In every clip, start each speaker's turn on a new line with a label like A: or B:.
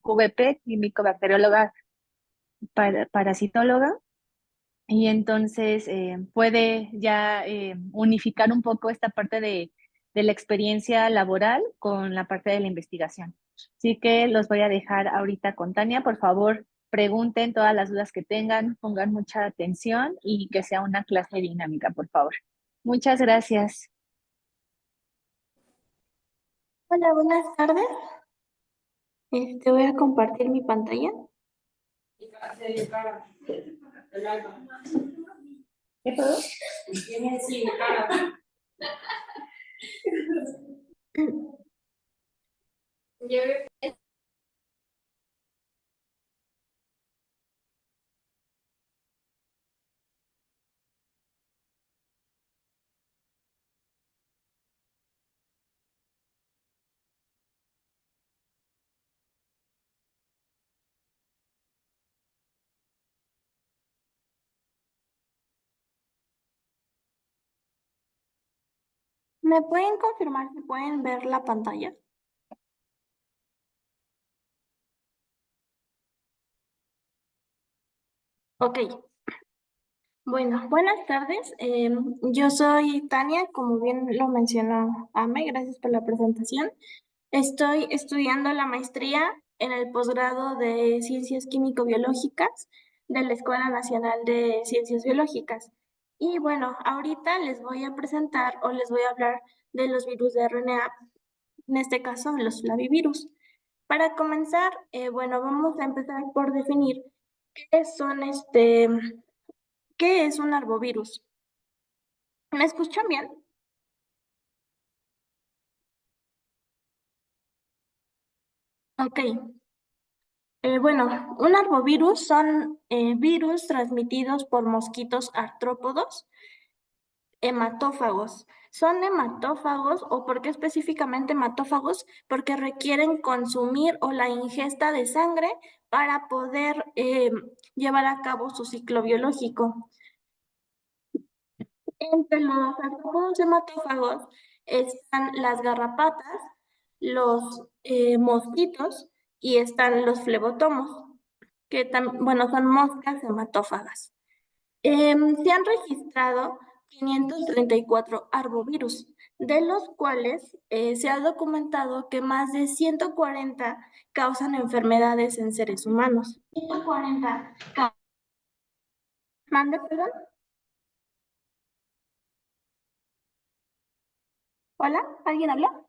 A: QVP, químico bacterióloga parasitóloga, y entonces puede ya unificar un poco esta parte de la experiencia laboral con la parte de la investigación. Así que los voy a dejar ahorita con Tania. Por favor, pregunten todas las dudas que tengan, pongan mucha atención y que sea una clase dinámica, por favor. Muchas gracias.
B: Hola, buenas tardes. Voy a compartir mi pantalla.
A: ¿Qué puedo?
B: ¿Me pueden confirmar si pueden ver la pantalla? Ok. Bueno, buenas tardes. Yo soy Tania, como bien lo mencionó Ame, gracias por la presentación. Estoy estudiando la maestría en el posgrado de Ciencias Químico-Biológicas de la Escuela Nacional de Ciencias Biológicas. Y bueno, ahorita les voy a presentar o les voy a hablar de los virus de RNA, en este caso los flavivirus. Para comenzar, bueno, vamos a empezar por definir qué son qué es un arbovirus. ¿Me escuchan bien? Ok. Bueno, un arbovirus son virus transmitidos por mosquitos artrópodos hematófagos. Son hematófagos, o por qué específicamente hematófagos, porque requieren consumir o la ingesta de sangre para poder llevar a cabo su ciclo biológico. Entre los artrópodos hematófagos están las garrapatas, los mosquitos y están los flebotomos, que bueno, son moscas hematófagas. Se han registrado 534 arbovirus, de los cuales se ha documentado que más de 140 causan enfermedades en seres humanos. 140. ¿Mande, perdón? ¿Hola? ¿Alguien habla?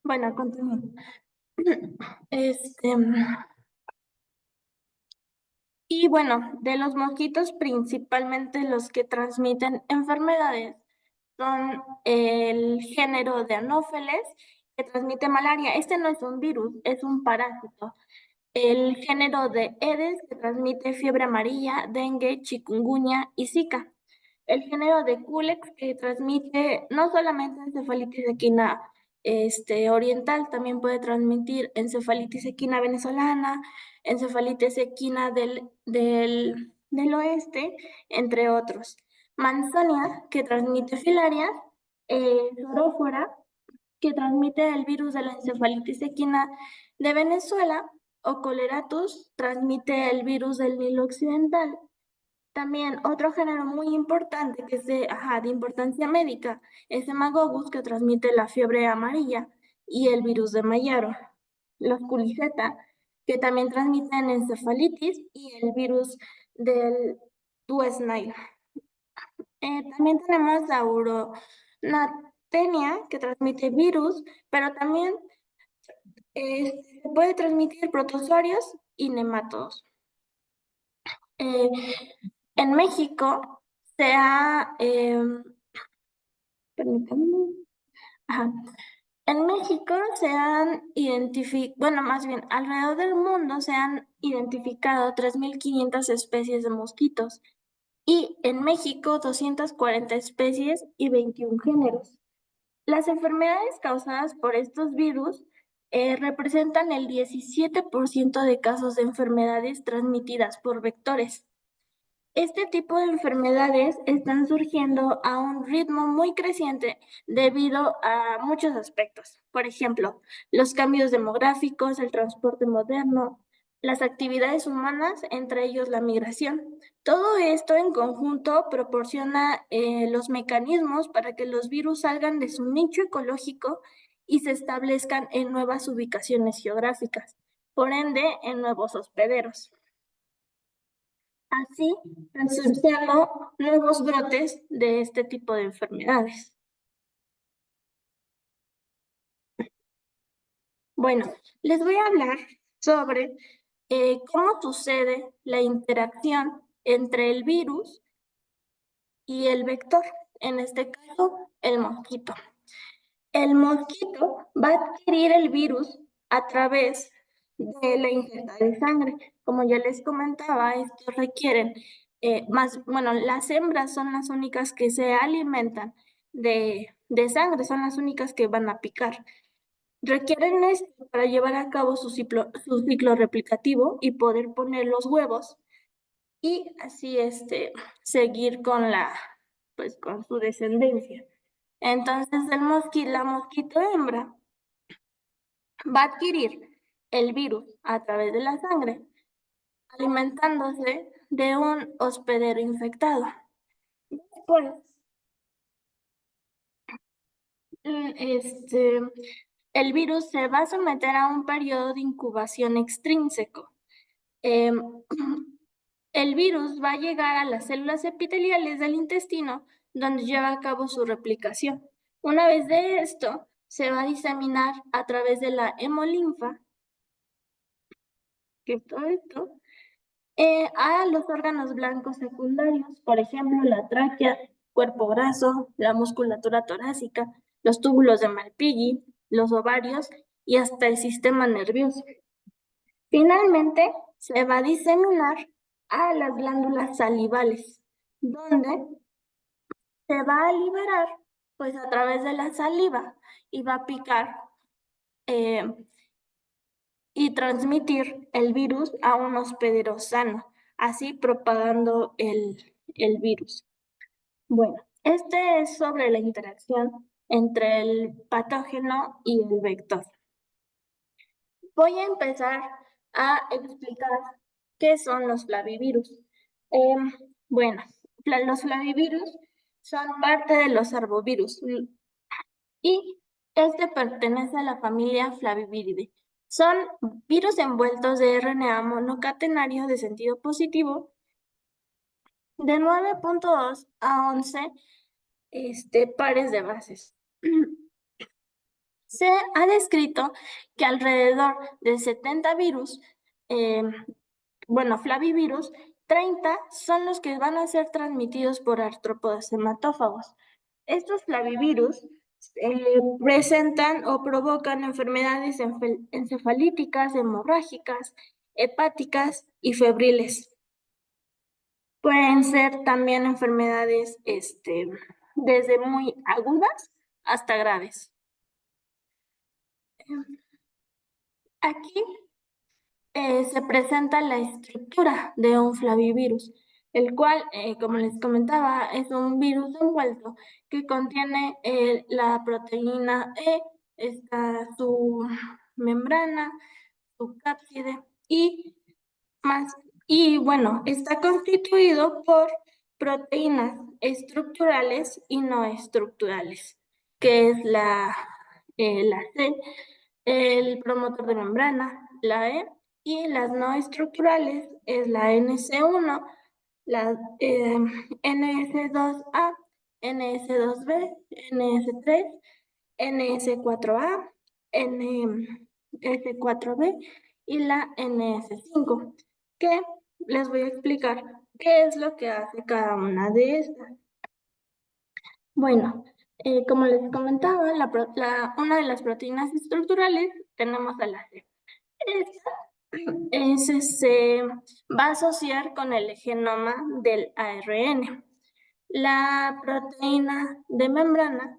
B: Bueno, continúo. Este, y bueno, de los mosquitos, principalmente los que transmiten enfermedades, son el género de Anófeles, que transmite malaria. Este no es un virus, es un parásito. El género de Aedes, que transmite fiebre amarilla, dengue, chikungunya y Zika. El género de Culex, que transmite no solamente encefalitis equina oriental, también puede transmitir encefalitis equina venezolana, encefalitis equina del oeste, entre otros. Manzonia, que transmite filarias, Zorófora, que transmite el virus de la encefalitis equina de Venezuela, o Coleratus, transmite el virus del Nilo Occidental. También otro género muy importante que es de importancia médica es Hemagogus, que transmite la fiebre amarilla y el virus de Mayaro. Los Culiceta, que también transmiten encefalitis y el virus del Duesnay. También tenemos la Uronatenia, que transmite virus, pero también se puede transmitir protozoarios y nematodos. Eh, en México se ha, permítanme, ajá. En México se han identificado, bueno, más bien, alrededor del mundo se han identificado 3.500 especies de mosquitos y en México 240 especies y 21 géneros. Las enfermedades causadas por estos virus representan el 17% de casos de enfermedades transmitidas por vectores. Este tipo de enfermedades están surgiendo a un ritmo muy creciente debido a muchos aspectos. Por ejemplo, los cambios demográficos, el transporte moderno, las actividades humanas, entre ellos la migración. Todo esto en conjunto proporciona los mecanismos para que los virus salgan de su nicho ecológico y se establezcan en nuevas ubicaciones geográficas, por ende, en nuevos hospederos. Así, surgiendo nuevos brotes de este tipo de enfermedades. Bueno, les voy a hablar sobre cómo sucede la interacción entre el virus y el vector, en este caso, el mosquito. El mosquito va a adquirir el virus a través de la ingesta de sangre. Como ya les comentaba, estos requieren bueno, las hembras son las únicas que se alimentan de sangre, son las únicas que van a picar. Requieren esto para llevar a cabo su ciclo replicativo y poder poner los huevos y así seguir con pues con su descendencia. Entonces la mosquito hembra va a adquirir el virus a través de la sangre, alimentándose de un hospedero infectado. Después, este, el virus se va a someter a un periodo de incubación extrínseco. Em, el virus va a llegar a las células epiteliales del intestino, donde lleva a cabo su replicación. Una vez de esto, se va a diseminar a través de la hemolinfa, que es todo esto, a los órganos blancos secundarios, por ejemplo, la tráquea, cuerpo graso, la musculatura torácica, los túbulos de Malpighi, los ovarios y hasta el sistema nervioso. Finalmente, se va a diseminar a las glándulas salivales, donde se va a liberar pues a través de la saliva y va a picar eh, y transmitir el virus a un hospedero sano, así propagando el virus. Bueno, este es sobre la interacción entre el patógeno y el vector. Voy a empezar a explicar qué son los flavivirus. Em, bueno, los flavivirus son parte de los arbovirus y pertenece a la familia Flaviviridae. Son virus envueltos de RNA monocatenario de sentido positivo de 9.2 a 11 pares de bases. Se ha descrito que alrededor de 70 virus, flavivirus, 30 son los que van a ser transmitidos por artrópodos hematófagos. Estos flavivirus presentan o provocan enfermedades encefalíticas, hemorrágicas, hepáticas y febriles. Pueden ser también enfermedades desde muy agudas hasta graves. Aquí se presenta la estructura de un flavivirus, el cual, como les comentaba, es un virus envuelto que contiene la proteína E, está su membrana, su cápside y más. Y bueno, está constituido por proteínas estructurales y no estructurales, que es la C, el promotor de membrana, la E, y las no estructurales es la NC1, la NS2A, NS2B, NS3, NS4A, NS4B y la NS5, que les voy a explicar qué es lo que hace cada una de estas. Bueno, como les comentaba, una de las proteínas estructurales tenemos a la C. Ese se va a asociar con el genoma del ARN. La proteína de membrana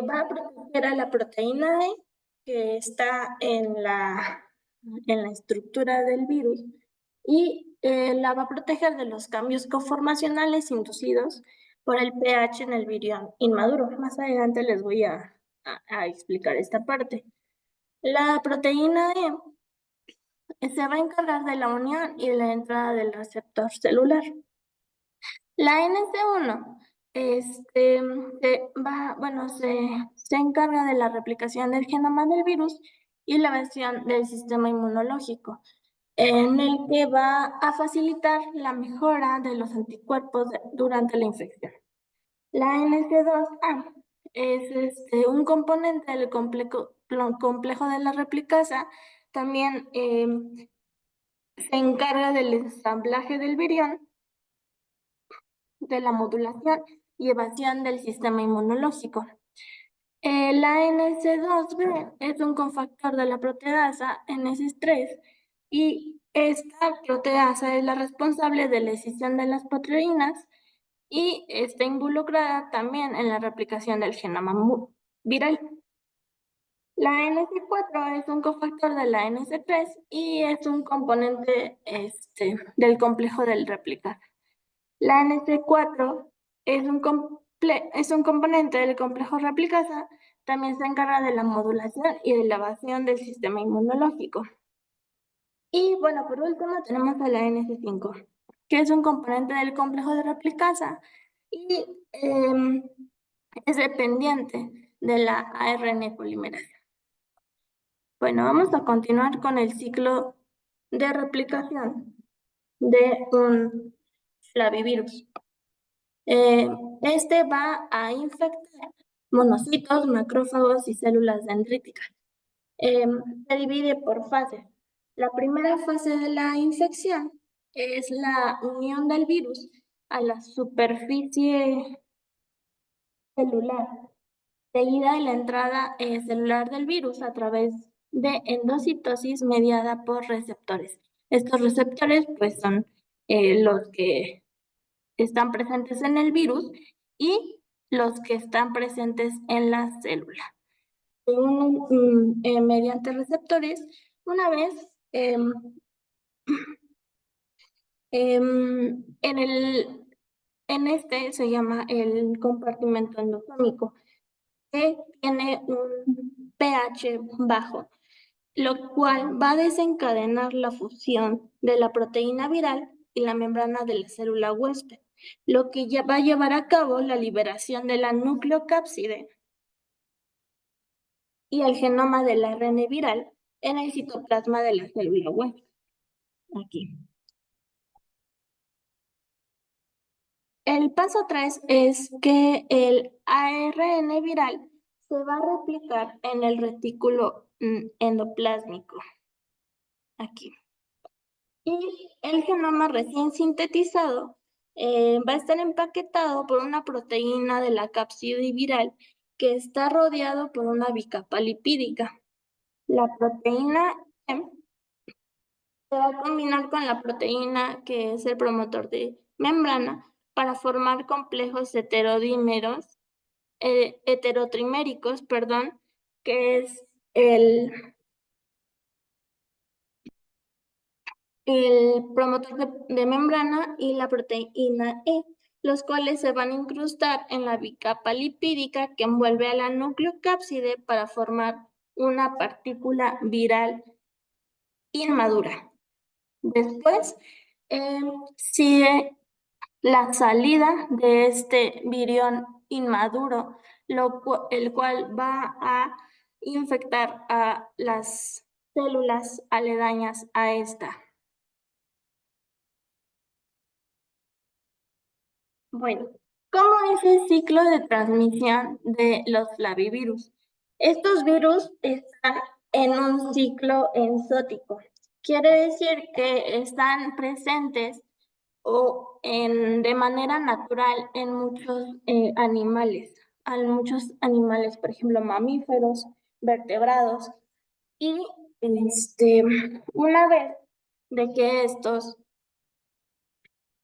B: va a proteger a la proteína E que está en la estructura del virus y la va a proteger de los cambios conformacionales inducidos por el pH en el virión inmaduro. Más adelante les voy a explicar esta parte. La proteína E se va a encargar de la unión y de la entrada del receptor celular. La NC1 se encarga de la replicación del genoma del virus y la versión del sistema inmunológico, en el que va a facilitar la mejora de los anticuerpos durante la infección. La NC2A es un componente del complejo de la replicasa. También se encarga del ensamblaje del virión, de la modulación y evasión del sistema inmunológico. La NC2B es un cofactor de la proteasa NS3 y esta proteasa es la responsable de la escisión de las proteínas y está involucrada también en la replicación del genoma viral. La NC4 es un cofactor de la NC3 y es un componente del complejo del replicasa. La NC4 es un componente del complejo replicasa, también se encarga de la modulación y de la evasión del sistema inmunológico. Y bueno, por último tenemos a la NC5, que es un componente del complejo de replicasa y es dependiente de la ARN polimerasa. Bueno, vamos a continuar con el ciclo de replicación de un flavivirus. Este va a infectar monocitos, macrófagos y células dendríticas. Se divide por fases. La primera fase de la infección es la unión del virus a la superficie celular, seguida de la entrada celular del virus a través de endocitosis mediada por receptores. Estos receptores pues son los que están presentes en el virus y los que están presentes en la célula. Se unen mediante receptores una vez en este se llama el compartimento endosómico, que tiene un pH bajo, lo cual va a desencadenar la fusión de la proteína viral y la membrana de la célula huésped, lo que ya va a llevar a cabo la liberación de la nucleocápside y el genoma del ARN viral en el citoplasma de la célula huésped. Aquí. El paso 3 es que el ARN viral se va a replicar en el retículo endoplásmico. Aquí. Y el genoma recién sintetizado va a estar empaquetado por una proteína de la cápside viral que está rodeado por una bicapa lipídica. La proteína M se va a combinar con la proteína que es el promotor de membrana para formar complejos heterotriméricos, que es el promotor de membrana y la proteína E, los cuales se van a incrustar en la bicapa lipídica que envuelve a la nucleocápside para formar una partícula viral inmadura. Después sigue la salida de este virión inmaduro, el cual va a infectar a las células aledañas a esta. Bueno, ¿cómo es el ciclo de transmisión de los flavivirus? Estos virus están en un ciclo enzótico. Quiere decir que están presentes de manera natural en muchos animales, por ejemplo, mamíferos, vertebrados. Y una vez de que estos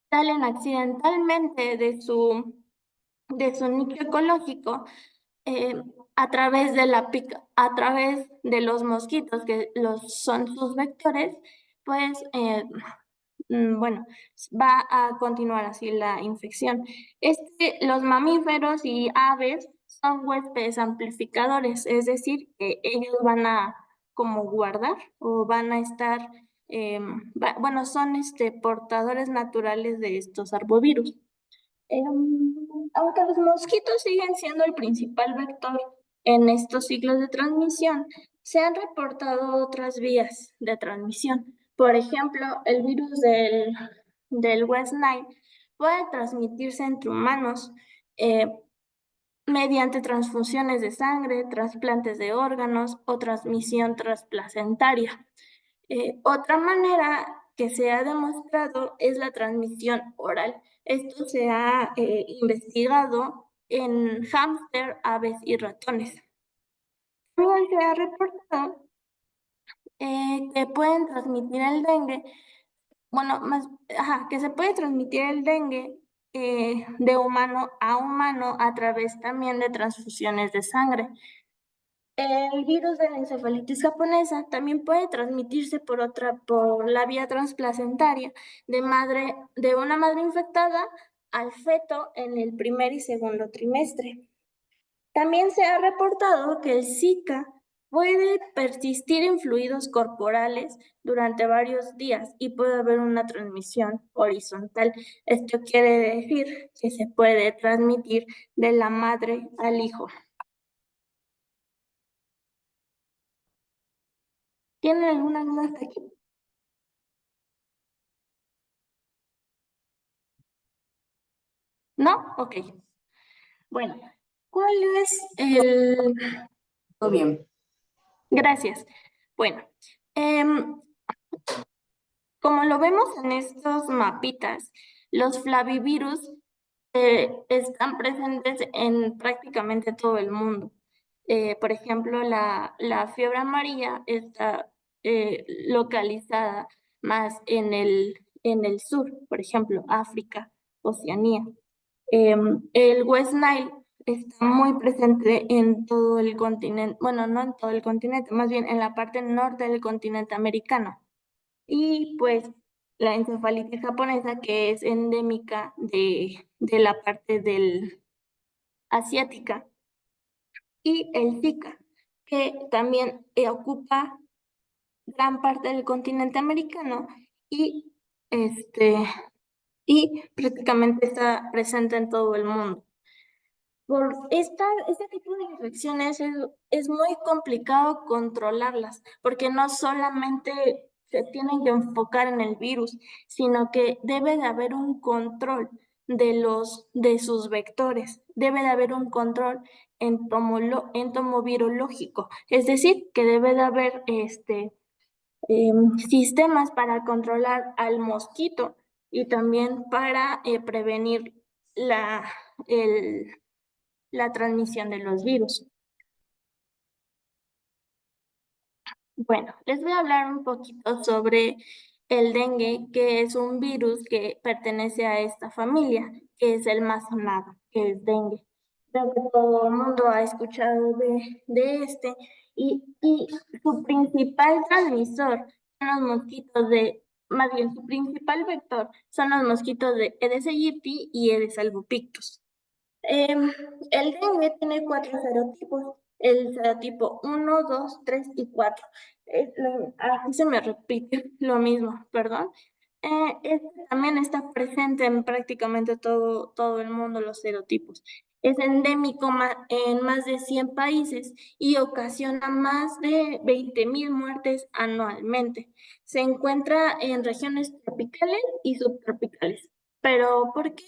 B: salen accidentalmente de su nicho ecológico a través de los mosquitos, que son sus vectores, pues bueno, va a continuar así la infección. Los mamíferos y aves son huéspedes amplificadores, es decir, que ellos van a como guardar o van a estar, bueno, son portadores naturales de estos arbovirus. Aunque los mosquitos siguen siendo el principal vector en estos ciclos de transmisión, se han reportado otras vías de transmisión. Por ejemplo, el virus del West Nile puede transmitirse entre humanos eh, mediante transfusiones de sangre, trasplantes de órganos o transmisión transplacentaria. Otra manera que se ha demostrado es la transmisión oral. Esto se ha investigado en hámster, aves y ratones. También se ha reportado que pueden transmitir el dengue, bueno, que se puede transmitir el dengue de humano a humano a través también de transfusiones de sangre. El virus de la encefalitis japonesa también puede transmitirse por la vía transplacentaria de una madre infectada al feto en el primer y segundo trimestre. También se ha reportado que el Zika puede persistir en fluidos corporales durante varios días y puede haber una transmisión horizontal. Esto quiere decir que se puede transmitir de la madre al hijo. ¿Tienen alguna duda hasta aquí? ¿No? Ok. Bueno, ¿cuál es el...?
C: Todo bien.
B: Gracias. Bueno, como lo vemos en estos mapitas, los flavivirus están presentes en prácticamente todo el mundo. Por ejemplo, la fiebre amarilla está localizada más en el sur, por ejemplo, África, Oceanía. El West Nile está muy presente en todo el continente, bueno, no en todo el continente, más bien en la parte norte del continente americano. Y pues la encefalitis japonesa, que es endémica de la parte del asiática, y el Zika, que también ocupa gran parte del continente americano y y prácticamente está presente en todo el mundo. Por este tipo de infecciones es muy complicado controlarlas, porque no solamente se tienen que enfocar en el virus, sino que debe de haber un control de sus vectores, debe de haber un control entomovirológico, es decir, que debe de haber sistemas para controlar al mosquito y también para prevenir la, la transmisión de los virus. Bueno, les voy a hablar un poquito sobre el dengue, que es un virus que pertenece a esta familia, que es el más sonado, que es dengue. Creo que todo el mundo ha escuchado de este y su principal transmisor son los mosquitos más bien su principal vector son los mosquitos de Aedes aegypti y Aedes albopictus. El dengue tiene 4 serotipos, el serotipo 1, 2, 3 y 4. Aquí se me repite lo mismo, perdón. Este también está presente en prácticamente todo el mundo, los serotipos. Es endémico en más de 100 países y ocasiona más de 20,000 muertes anualmente. Se encuentra en regiones tropicales y subtropicales. Pero, ¿por qué?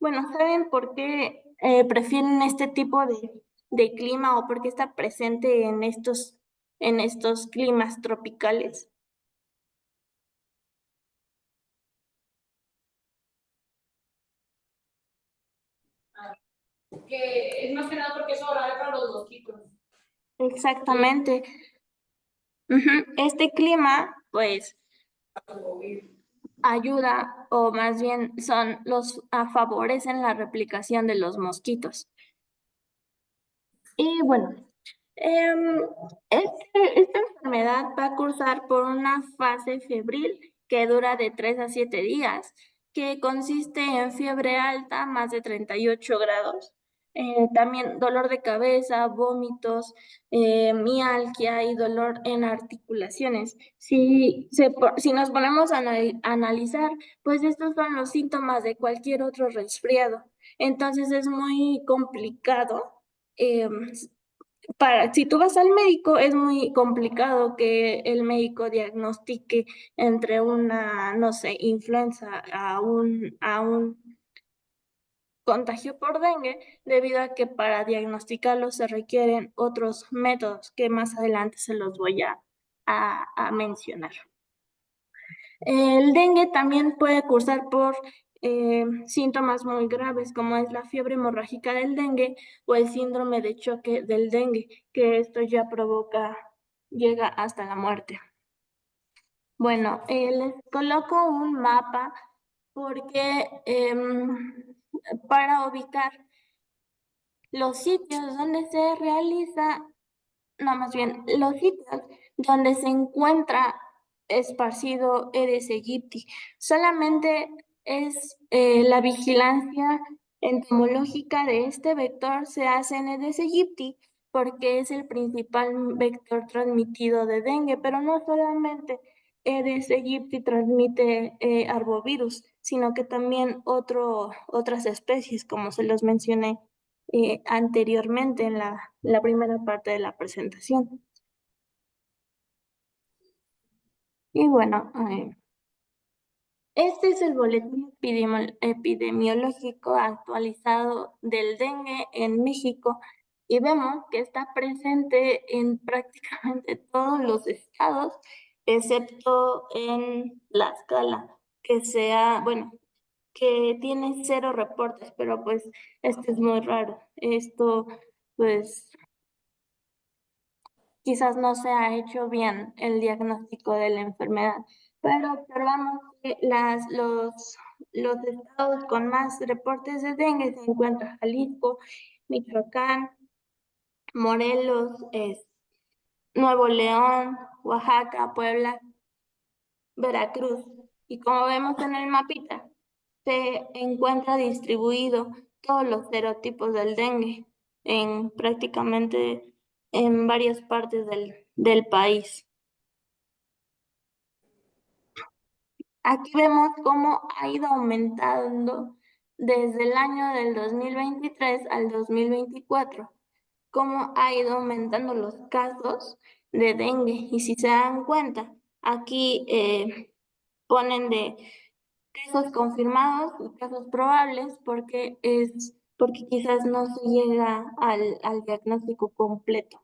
B: Bueno, ¿saben por qué prefieren este tipo de clima o por qué está presente en estos climas tropicales?
C: Que es más que nada porque es favorable para los mosquitos.
B: Exactamente. Este clima, pues, ayuda o más bien favorecen la replicación de los mosquitos. Y bueno, esta enfermedad va a cursar por una fase febril que dura de 3 a 7 días, que consiste en fiebre alta, más de 38 grados. También dolor de cabeza, vómitos, mialgia y dolor en articulaciones. Si nos ponemos a analizar, pues estos son los síntomas de cualquier otro resfriado. Entonces es muy complicado. Si tú vas al médico, es muy complicado que el médico diagnostique entre una, no sé, influenza a un contagio por dengue, debido a que para diagnosticarlo se requieren otros métodos que más adelante se los voy a mencionar. El dengue también puede cursar por síntomas muy graves, como es la fiebre hemorrágica del dengue o el síndrome de choque del dengue, que esto ya llega hasta la muerte. Bueno, les coloco un mapa porque para ubicar los sitios donde se realiza, no, más bien, los sitios donde se encuentra esparcido Aedes aegypti. Solamente es la vigilancia entomológica de este vector se hace en Aedes aegypti porque es el principal vector transmitido de dengue, pero no solamente Aedes aegypti transmite arbovirus, sino que también otras especies, como se los mencioné anteriormente en la primera parte de la presentación. Y bueno, este es el boletín epidemiológico actualizado del dengue en México y vemos que está presente en prácticamente todos los estados, excepto en Tlaxcala, que tiene 0 reportes, pero pues esto es muy raro. Esto pues quizás no se ha hecho bien el diagnóstico de la enfermedad, pero observamos que los estados con más reportes de dengue se encuentran Jalisco, Michoacán, Morelos, Nuevo León, Oaxaca, Puebla, Veracruz. Y como vemos en el mapita, se encuentra distribuido todos los serotipos del dengue en prácticamente en varias partes del país. Aquí vemos cómo ha ido aumentando desde el año del 2023 al 2024, cómo ha ido aumentando los casos de dengue. Y si se dan cuenta, aquí ponen de casos confirmados y casos probables porque quizás no se llega al diagnóstico completo.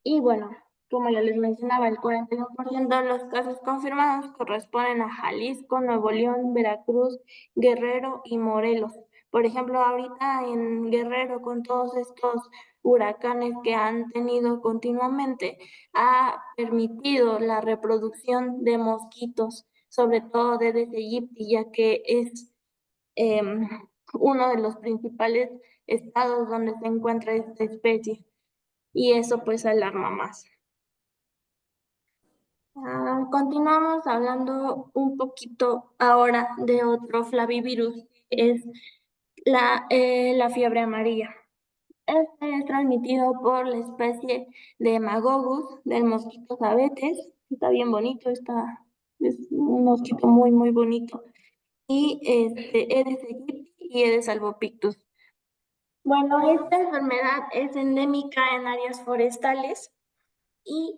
B: Y bueno, como ya les mencionaba, el 41% de los casos confirmados corresponden a Jalisco, Nuevo León, Veracruz, Guerrero y Morelos. Por ejemplo, ahorita en Guerrero, con todos estos huracanes que han tenido continuamente, ha permitido la reproducción de mosquitos, sobre todo de Aedes aegypti, ya que es uno de los principales estados donde se encuentra esta especie. Y eso pues alarma más. Continuamos hablando un poquito ahora de otro flavivirus, que es la fiebre amarilla. Este es transmitido por la especie de Hemagogus del mosquito Abetes. Está bien bonito, es un mosquito muy, muy bonito. Y Aedes aegypti y Aedes albopictus. Bueno, esta enfermedad es endémica en áreas forestales y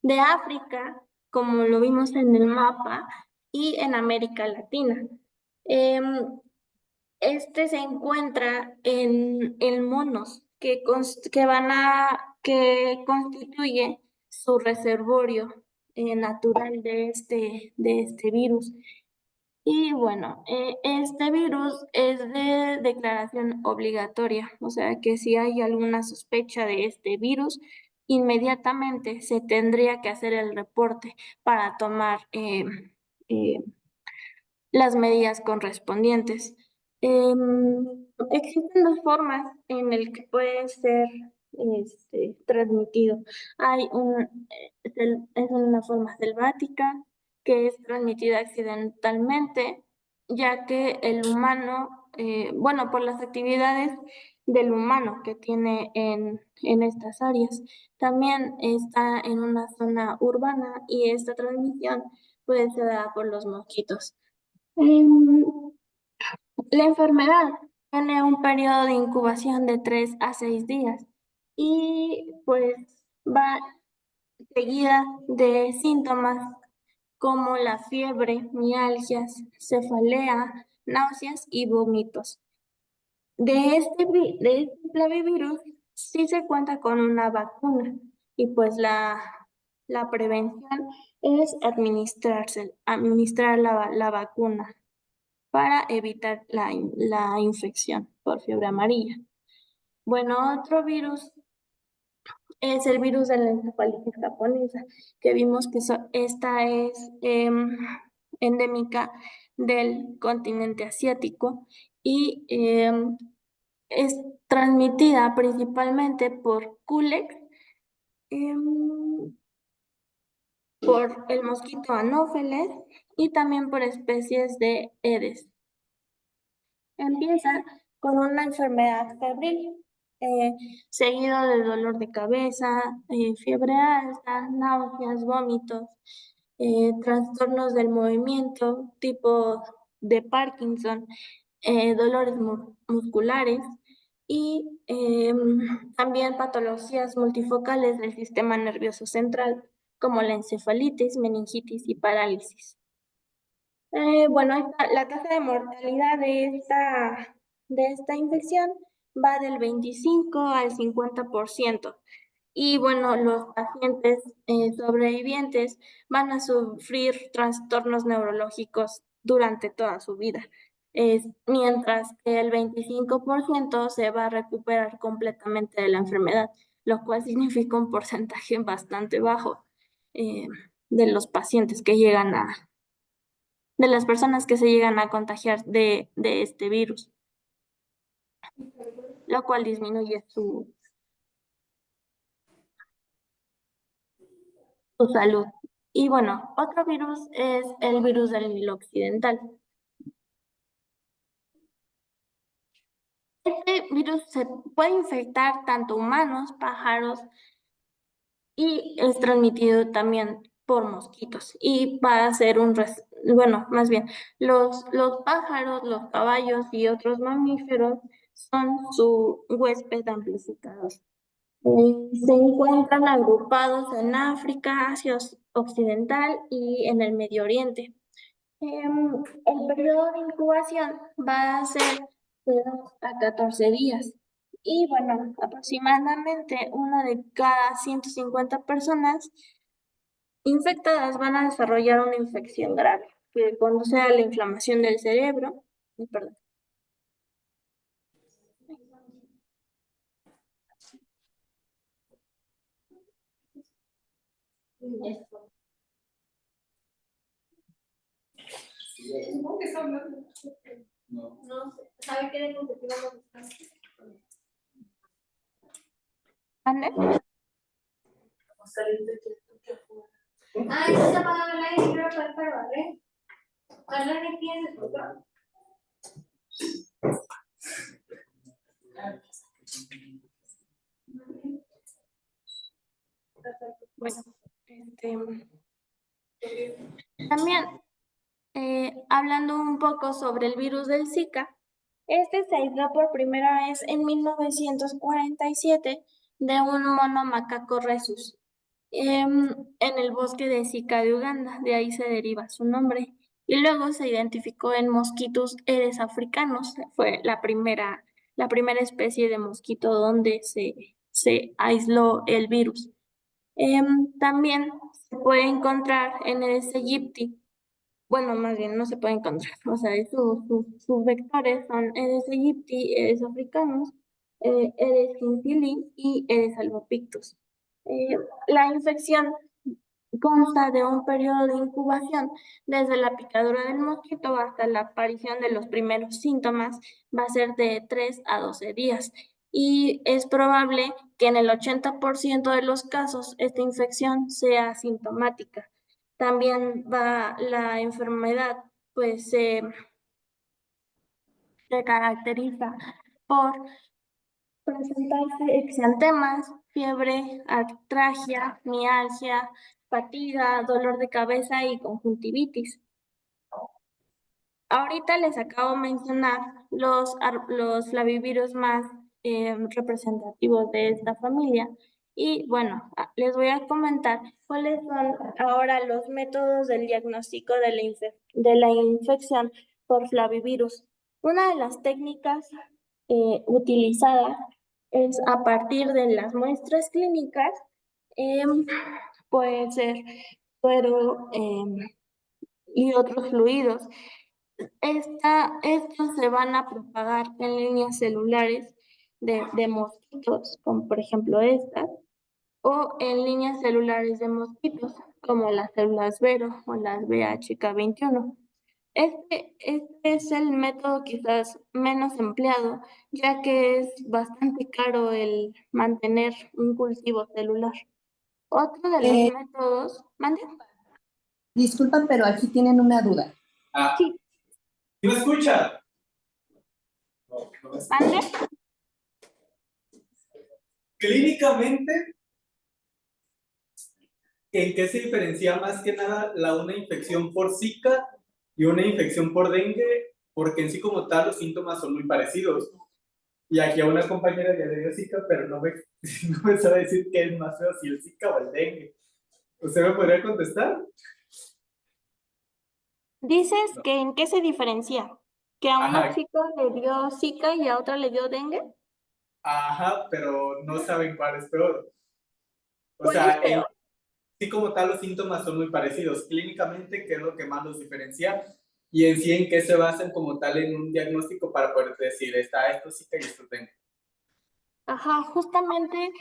B: de África, como lo vimos en el mapa, y en América Latina. Este se encuentra en monos que constituye su reservorio natural de este virus. Y bueno, este virus es de declaración obligatoria, o sea que si hay alguna sospecha de este virus, inmediatamente se tendría que hacer el reporte para tomar eh, las medidas correspondientes. Existen dos formas en el que puede ser transmitido. Es una forma selvática que es transmitida accidentalmente, ya que el humano, bueno, por las actividades del humano que tiene en estas áreas. También está en una zona urbana y esta transmisión puede ser dada por los mosquitos. La enfermedad tiene un periodo de incubación de 3 a 6 días y pues va seguida de síntomas como la fiebre, mialgias, cefalea, náuseas y vómitos. De este flavivirus sí se cuenta con una vacuna y pues la prevención es administrar la vacuna para evitar la infección por fiebre amarilla. Bueno, otro virus es el virus de la encefalitis japonesa, que vimos que esta es endémica del continente asiático y es transmitida principalmente por Culex, por el mosquito Anófeles y también por especies de Aedes. Empieza con una enfermedad febril, seguido de dolor de cabeza, fiebre alta, náuseas, vómitos, trastornos del movimiento, tipo de Parkinson, dolores musculares y también patologías multifocales del sistema nervioso central, como la encefalitis, meningitis y parálisis. Bueno, la tasa de mortalidad de esta infección va del 25 al 50%. Y bueno, los pacientes sobrevivientes van a sufrir trastornos neurológicos durante toda su vida, mientras que el 25% se va a recuperar completamente de la enfermedad, lo cual significa un porcentaje bastante bajo de los pacientes que llegan de las personas que se llegan a contagiar de este virus, lo cual disminuye su salud. Y bueno, otro virus es el virus del Nilo Occidental. Este virus se puede infectar tanto humanos, pájaros y es transmitido también por mosquitos. Y va a ser bueno, más bien, los pájaros, los caballos y otros mamíferos son su huésped amplificador. Se encuentran agrupados en África, Asia Occidental y en el Medio Oriente. El periodo de incubación va a ser de 2 a 14 días. Y bueno, aproximadamente una de cada 150 personas infectadas van a desarrollar una infección grave, que conduce a la inflamación del cerebro. Perdón.
C: Supongo que está hablando. No. No, ¿sabe qué de consecutiva vamos a estar?
B: ¿Ande?
C: Ah, eso se apagaba el aire, creo que para barrer. ¿Cuál es aquí en el otro?
B: Bueno, también hablando un poco sobre el virus del Zika, este se aisló por primera vez en 1947 de un mono macaco rhesus en el bosque de Zika de Uganda, de ahí se deriva su nombre. Y luego se identificó en mosquitos Aedes africanos, fue la primera especie de mosquito donde se aisló el virus. También se puede encontrar en Aedes aegypti. Bueno, más bien no se puede encontrar, o sea, sus vectores son Aedes aegypti, Aedes africanos, Aedes gentilis y Aedes albopictus. La infección consta de un periodo de incubación desde la picadura del mosquito hasta la aparición de los primeros síntomas, va a ser de 3 a 12 días. y es probable que en el 80% de los casos esta infección sea asintomática. También la enfermedad pues se caracteriza por presentarse exantemas, fiebre, artralgia, mialgia, fatiga, dolor de cabeza y conjuntivitis. Ahorita les acabo de mencionar los flavivirus más representativos de esta familia. Y bueno, les voy a comentar cuáles son ahora los métodos del diagnóstico de la infección por flavivirus. Una de las técnicas utilizadas es a partir de las muestras clínicas, puede ser suero y otros fluidos. Estos se van a propagar en líneas celulares de mosquitos, como por ejemplo estas, o en líneas celulares de mosquitos, como las células Vero o las BHK21. Este es el método quizás menos empleado, ya que es bastante caro el mantener un cultivo celular. Otro de los métodos, ¿mande?
D: Disculpa, pero aquí tienen una duda.
B: Sí.
E: ¿Sí me escucha?
B: ¿Mande?
E: Clínicamente, ¿en qué se diferencia más que nada una infección por Zika y una infección por dengue? Porque en sí como tal los síntomas son muy parecidos. Y aquí a una compañera ya le dio Zika, pero no me sabe decir qué es más feo, si el Zika o el dengue. ¿Usted me podría contestar?
B: Dices que en qué se diferencia, que a una
E: Ajá,
B: chica le dio Zika y a otra le dio dengue.
E: ajá, pero no saben cuál es peor. O
B: ¿Cuál es
E: sea,
B: peor?
E: sí como tal los síntomas son muy parecidos. Clínicamente, ¿qué es lo que más los diferencia? Y en sí, ¿en qué se basan como tal en un diagnóstico para poder decir, está esto Zika y esto dengue?
B: Ajá, justamente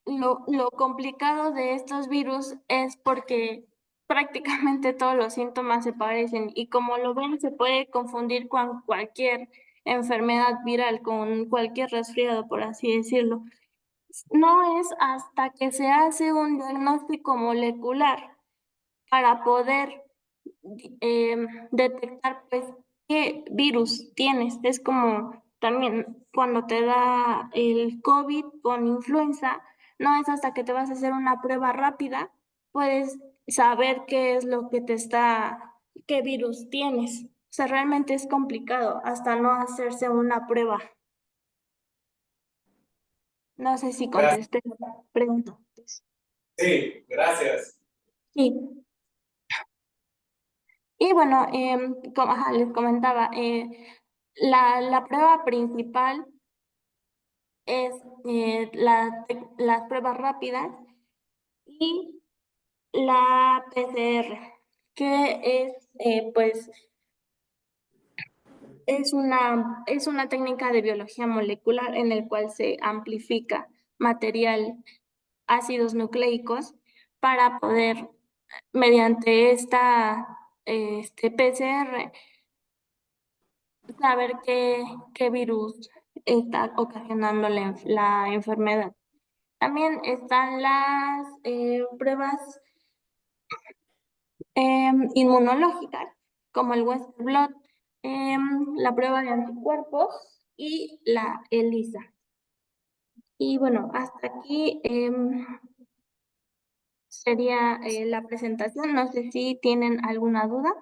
B: lo complicado de estos virus es porque prácticamente todos los síntomas se parecen y como lo ven se puede confundir con cualquier enfermedad viral, con cualquier resfriado, por así decirlo. No es hasta que se hace un diagnóstico molecular para poder detectar pues qué virus tienes. Es como también cuando te da el COVID con influenza, no es hasta que te vas a hacer una prueba rápida, puedes saber qué es lo que qué virus tienes. O sea, realmente es complicado hasta no hacerse una prueba. No sé si
E: Gracias.
B: contesté la pregunta.
E: Sí, gracias.
B: Sí. Y bueno, como ajá, les comentaba, la prueba principal es las pruebas rápidas y la PCR, que pues, es una técnica de biología molecular en el cual se amplifica material, ácidos nucleicos, para poder, mediante PCR, saber qué virus está ocasionando la enfermedad. También están las pruebas inmunológicas, como el Western blot, la prueba de anticuerpos y la ELISA. Y bueno, hasta aquí sería la presentación. No sé si tienen alguna duda.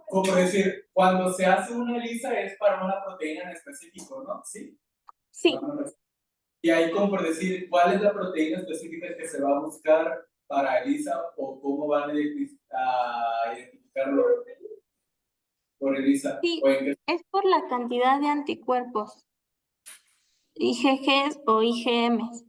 E: Como decir, cuando se hace una ELISA es para una proteína en específico, ¿no? Sí.
B: Sí.
E: Y ahí como por decir, ¿cuál es la proteína específica que se va a buscar para ELISA o cómo van a identificarlo por ELISA?
B: Sí,
E: ¿O en qué?
B: es por la cantidad de anticuerpos, IgGs o IgMs.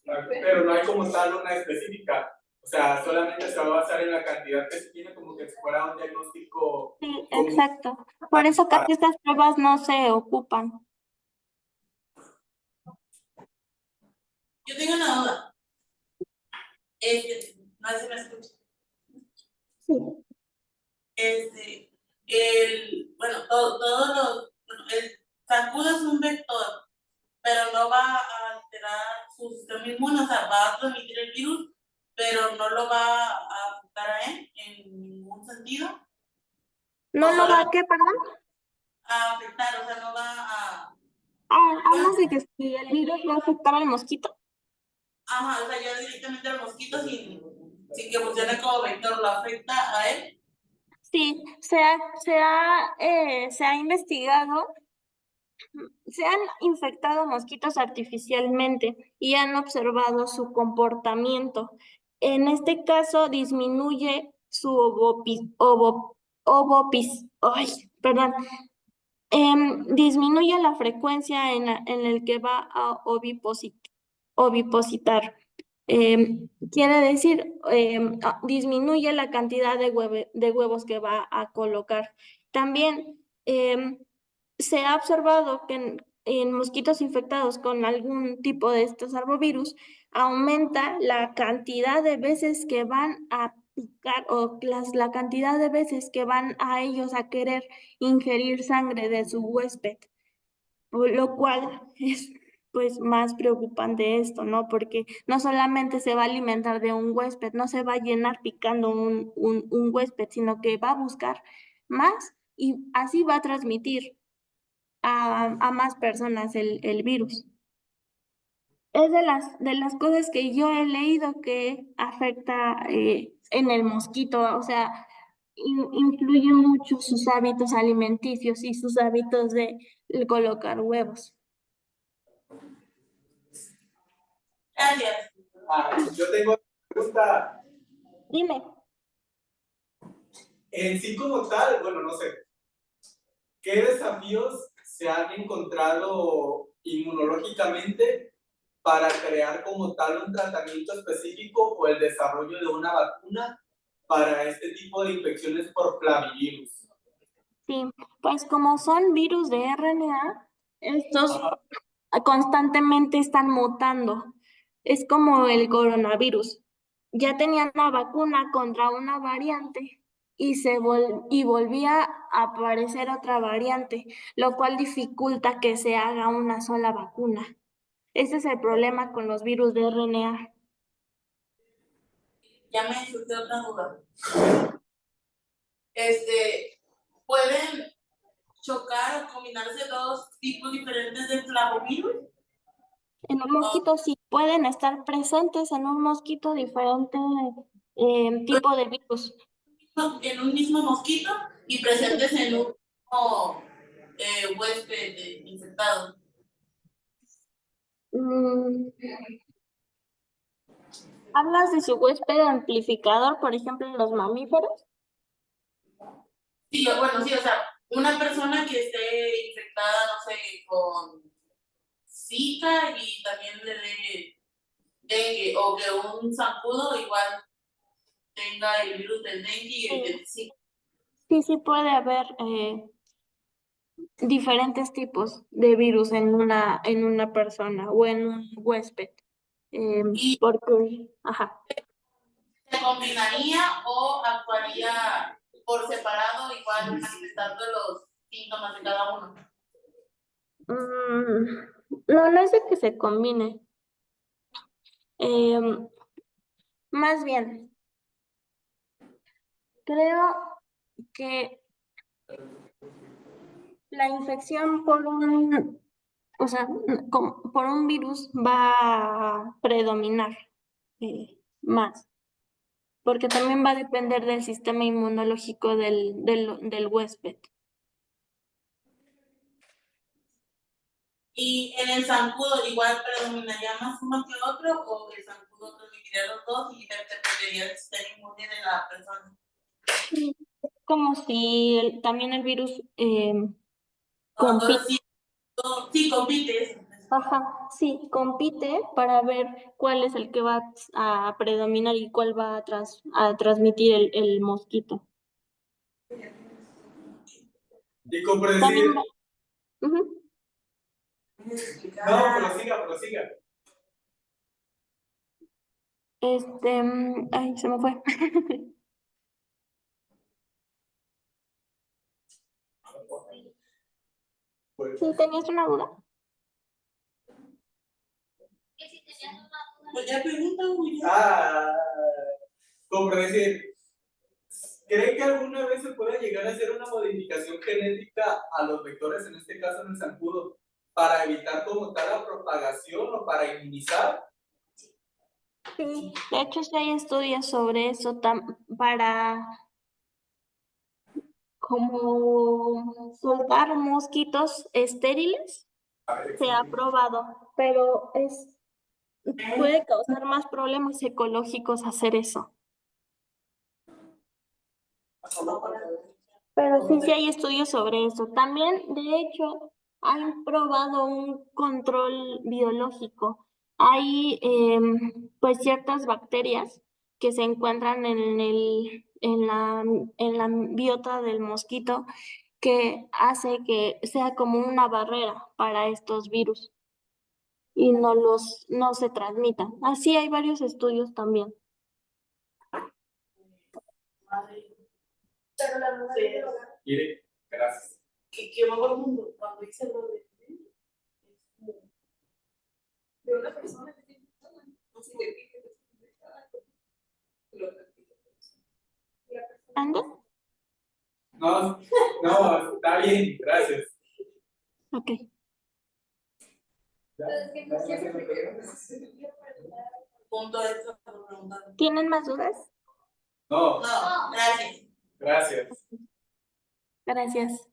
E: Pero no hay como tal una específica. O sea, solamente se va a basar en la cantidad que se tiene, como que si fuera un diagnóstico
B: Sí,
E: común.
B: exacto. Por eso casi estas pruebas no se ocupan.
F: Yo tengo una duda. No sé si me escucha.
B: Sí.
F: El zancudo es un vector, pero no va a alterar su sistema inmune, o sea, va a transmitir el virus, pero no lo va a afectar a él en ningún sentido.
B: ¿No lo va a qué, perdón?
F: A afectar, o sea, no va a...
B: Hablas de que si el virus va a afectar al mosquito.
F: Ajá, o sea, ya directamente al mosquito sin que funcione como vector, lo afecta a él.
B: Sí, se ha investigado, se han infectado mosquitos artificialmente y han observado su comportamiento. En este caso, disminuye su perdón, disminuye la frecuencia en el que va a ovipositar. Quiere decir, disminuye la cantidad de huevos que va a colocar. También se ha observado que en mosquitos infectados con algún tipo de estos arbovirus, aumenta la cantidad de veces que van a picar o la cantidad de veces que van a ellos a querer ingerir sangre de su huésped, lo cual es pues más preocupante esto, ¿no? Porque no solamente se va a alimentar de un huésped, no se va a llenar picando un huésped, sino que va a buscar más y así va a transmitir a más personas el virus. Es de las cosas que yo he leído que afecta en el mosquito, o sea, influyen mucho sus hábitos alimenticios y sus hábitos de colocar huevos.
F: Gracias.
E: Yo tengo una pregunta.
B: Dime.
E: En sí como tal, bueno, no sé, ¿qué desafíos se han encontrado inmunológicamente para crear como tal un tratamiento específico o el desarrollo de una vacuna para este tipo de infecciones por flavivirus?
B: Sí, pues como son virus de RNA, estos constantemente están mutando. Es como el coronavirus. Ya tenían una vacuna contra una variante y volvía a aparecer otra variante, lo cual dificulta que se haga una sola vacuna. Ese es el problema con los virus de RNA.
F: Ya me surgió otra duda. ¿Pueden chocar o combinarse dos tipos diferentes de flavovirus?
B: En un mosquito sí pueden estar presentes en un mosquito diferente tipo de virus.
F: En un mismo mosquito y presentes en un mismo huésped infectado.
B: ¿Hablas de su huésped amplificador, por ejemplo, en los mamíferos?
F: Sí, bueno, sí, o sea, una persona que esté infectada, no sé, con Zika y también le dé dengue, o que un zancudo igual tenga el virus del dengue y el de Zika.
B: Sí puede haber diferentes tipos de virus en una persona o en un huésped.
F: Y
B: Ajá.
F: se combinaría o actuaría por separado, igual manifestando los síntomas de cada uno.
B: No es de que se combine. Más bien, creo que la infección por un virus va a predominar más, porque también va a depender del sistema inmunológico del huésped.
F: ¿Y en el zancudo igual predominaría más uno que otro o el zancudo transmitiría los dos y dependería del sistema inmune de la persona?
B: Sí, como si también el virus
F: O
B: compite.
F: sí, compite eso.
B: Ajá, sí, compite para ver cuál es el que va a predominar y cuál va a transmitir el mosquito.
E: Y como por
B: También
E: decir,
B: ujú.
E: no, prosiga.
B: Ay, se me fue.
E: Pues,
B: ¿Sí tenías una duda?
C: Que si tenías una duda.
F: Pues ya pregunta, güey.
E: como decir, ¿cree que alguna vez se pueda llegar a hacer una modificación genética a los vectores, en este caso en el zancudo, para evitar como tal la propagación o para inmunizar?
B: Sí, de hecho sí hay estudios sobre eso para como soltar mosquitos estériles.
E: A ver,
B: Se ha probado, pero puede causar más problemas ecológicos hacer eso. Pero sí hay estudios sobre eso. También, de hecho, han probado un control biológico. Hay pues ciertas bacterias que se encuentran en la biota del mosquito que hace que sea como una barrera para estos virus y no se transmitan. Así hay varios estudios también.
F: Pero la duda es
E: Mire, gracias.
F: que va por el mundo cuando dice lo de una persona que tiene no sé de qué
B: ¿Ande?
E: No, no, está bien, gracias.
B: Ok.
F: punto de eso preguntando.
B: ¿Tienen más dudas?
E: No,
F: No, gracias.
E: gracias.
B: Gracias.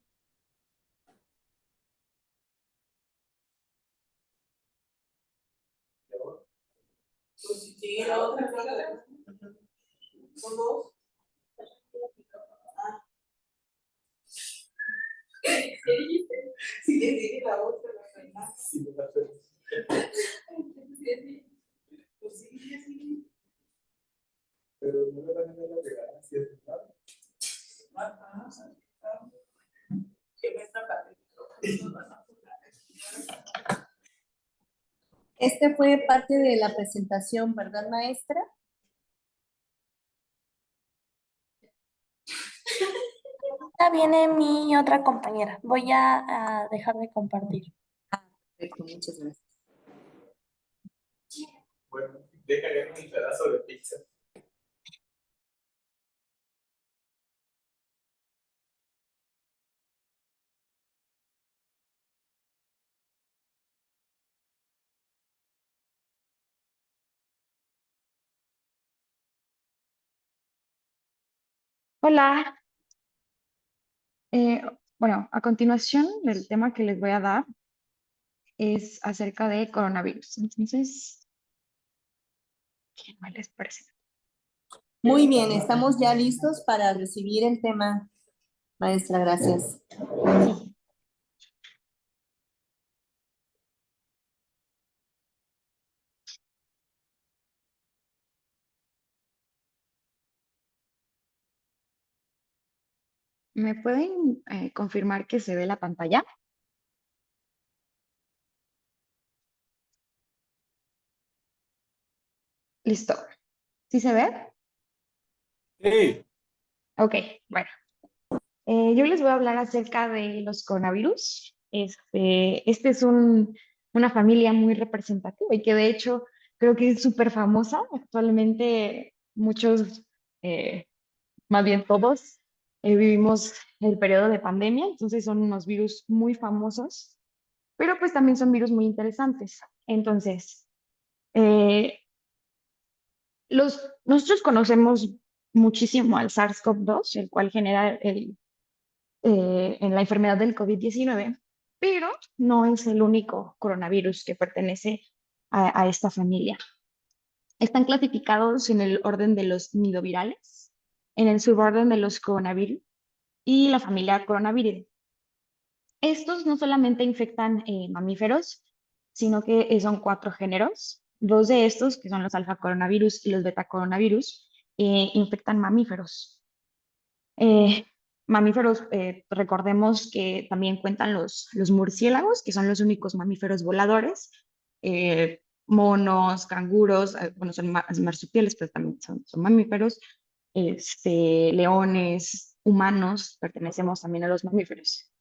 F: Pues si sigue la otra, son dos. ¿Qué dijiste? Si le sigue la otra, la
E: Sí, me la sé.
F: pues sí, sí.
E: Pero no me van a dar las gracias, ¿verdad?
F: Que me está
D: Este fue parte de la presentación, ¿verdad, maestra?
B: Ahora viene mi otra compañera. Voy a dejar de compartir.
D: Perfecto, muchas gracias.
E: Bueno, déjale un pedazo de pizza.
G: Hola. Eh, bueno, a continuación, el tema que les voy a dar es acerca de coronavirus. Entonces, ¿qué más les parece?
D: Muy bien, estamos ya listos para recibir el tema, maestra, gracias.
G: Sí. ¿Me pueden confirmar que se ve la pantalla? Listo. ¿Sí se ve?
E: Sí.
G: Ok, bueno. Yo les voy a hablar acerca de los coronavirus. Este es una familia muy representativa y que de hecho creo que es súper famosa. Actualmente muchos, más bien todos, vivimos el periodo de pandemia, entonces son unos virus muy famosos, pero pues también son virus muy interesantes. Entonces, eh, nosotros conocemos muchísimo al SARS-CoV-2, el cual genera en la enfermedad del COVID-19, pero no es el único coronavirus que pertenece a esta familia. Están clasificados en el orden de los nidovirales, en el suborden de los coronavirus y la familia Coronaviridae. Estos no solamente infectan mamíferos, sino que son 4 géneros. 2 de estos, que son los alfa coronavirus y los beta coronavirus, infectan mamíferos. Mamíferos, recordemos que también cuentan los murciélagos, que son los únicos mamíferos voladores. monos, canguros, bueno, son marsupiales, pero también son mamíferos, leones, humanos, pertenecemos también a los mamíferos.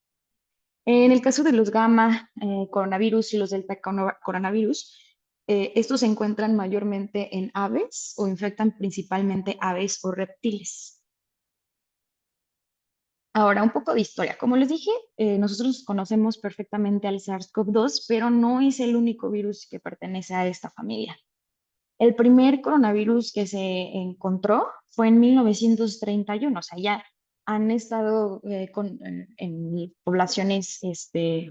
G: En el caso de los gamma coronavirus y los delta coronavirus, estos se encuentran mayormente en aves o infectan principalmente aves o reptiles. Ahora, un poco de historia. Como les dije, nosotros conocemos perfectamente al SARS-CoV-2, pero no es el único virus que pertenece a esta familia. El primer coronavirus que se encontró fue en 1931, o sea, ya han estado en poblaciones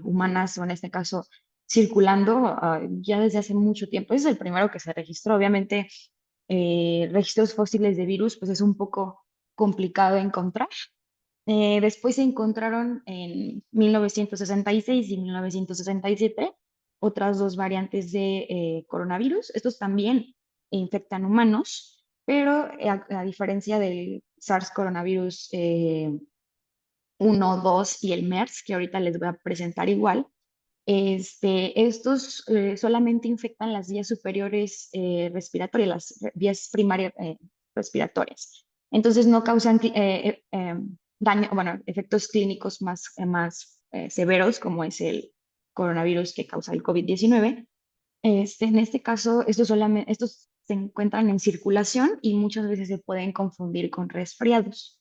G: humanas, o en este caso circulando ya desde hace mucho tiempo. Ese es el primero que se registró. Obviamente, registros fósiles de virus, pues es un poco complicado de encontrar. Después se encontraron en 1966 y 1967 otras dos variantes de coronavirus. Estos también infectan humanos, pero a diferencia del SARS coronavirus 1, 2 y el MERS, que ahorita les voy a presentar igual, estos solamente infectan las vías superiores respiratorias, las vías primarias respiratorias. Entonces no causan daño, bueno, efectos clínicos más severos, como es el coronavirus que causa el COVID-19. En este caso, estos se encuentran en circulación y muchas veces se pueden confundir con resfriados.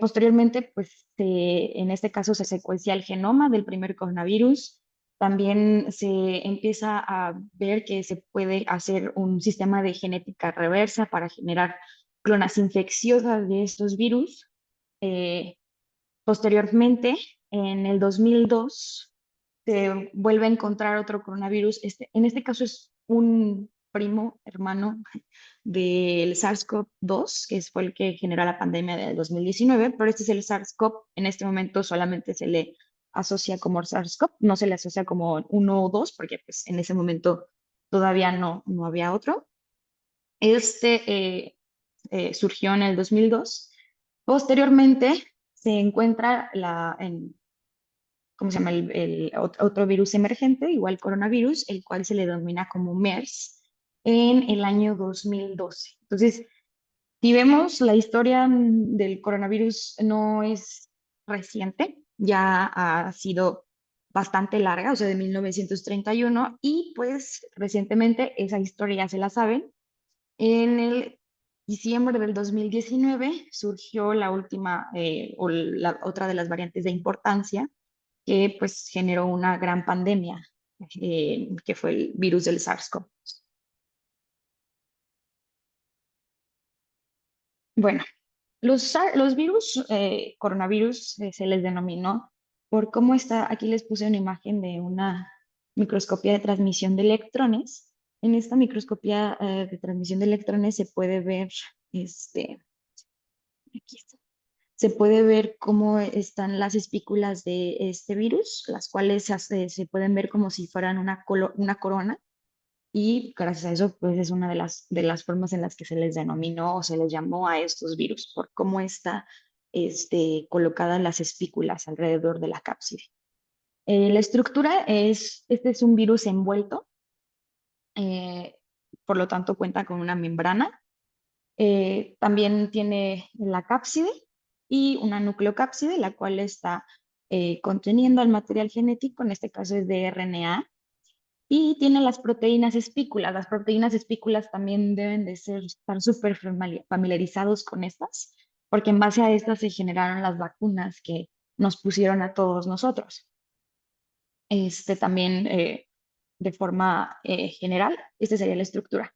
G: Posteriormente, pues en este caso se secuencia el genoma del primer coronavirus. También se empieza a ver que se puede hacer un sistema de genética reversa para generar clonas infecciosas de estos virus. Posteriormente, en el 2002, se vuelve a encontrar otro coronavirus. En este caso es un primo hermano del SARS-CoV-2, que fue el que generó la pandemia del 2019, pero este es el SARS-CoV. En este momento solamente se le asocia como SARS-CoV, no se le asocia como 1 o 2, porque pues, en ese momento todavía no había otro. Surgió en el 2002. Posteriormente se encuentra ¿cómo se llama? Otro virus emergente, igual coronavirus, el cual se le denomina como MERS en el año 2012. Entonces, si vemos la historia del coronavirus no es reciente, ya ha sido bastante larga, o sea, de 1931, y pues recientemente esa historia ya se la saben. En el diciembre del 2019 surgió la última o la otra de las variantes de importancia que pues generó una gran pandemia, que fue el virus del SARS-CoV. Bueno, los virus, coronavirus, se les denominó por cómo está, aquí les puse una imagen de una microscopía de transmisión de electrones. En esta microscopía de transmisión de electrones se puede ver, aquí está, se puede ver cómo están las espículas de este virus, las cuales se pueden ver como si fueran una corona. Y gracias a eso, pues es una de las formas en las que se les denominó o se les llamó a estos virus, por cómo está colocadas las espículas alrededor de la cápside. La estructura este es un virus envuelto, eh, por lo tanto cuenta con una membrana. También tiene la cápside y una nucleocápside, la cual está conteniendo el material genético, en este caso es de RNA. Y tiene las proteínas espículas. Las proteínas espículas también deben de estar súper familiarizados con estas, porque en base a estas se generaron las vacunas que nos pusieron a todos nosotros. También, de forma general, esta sería la estructura.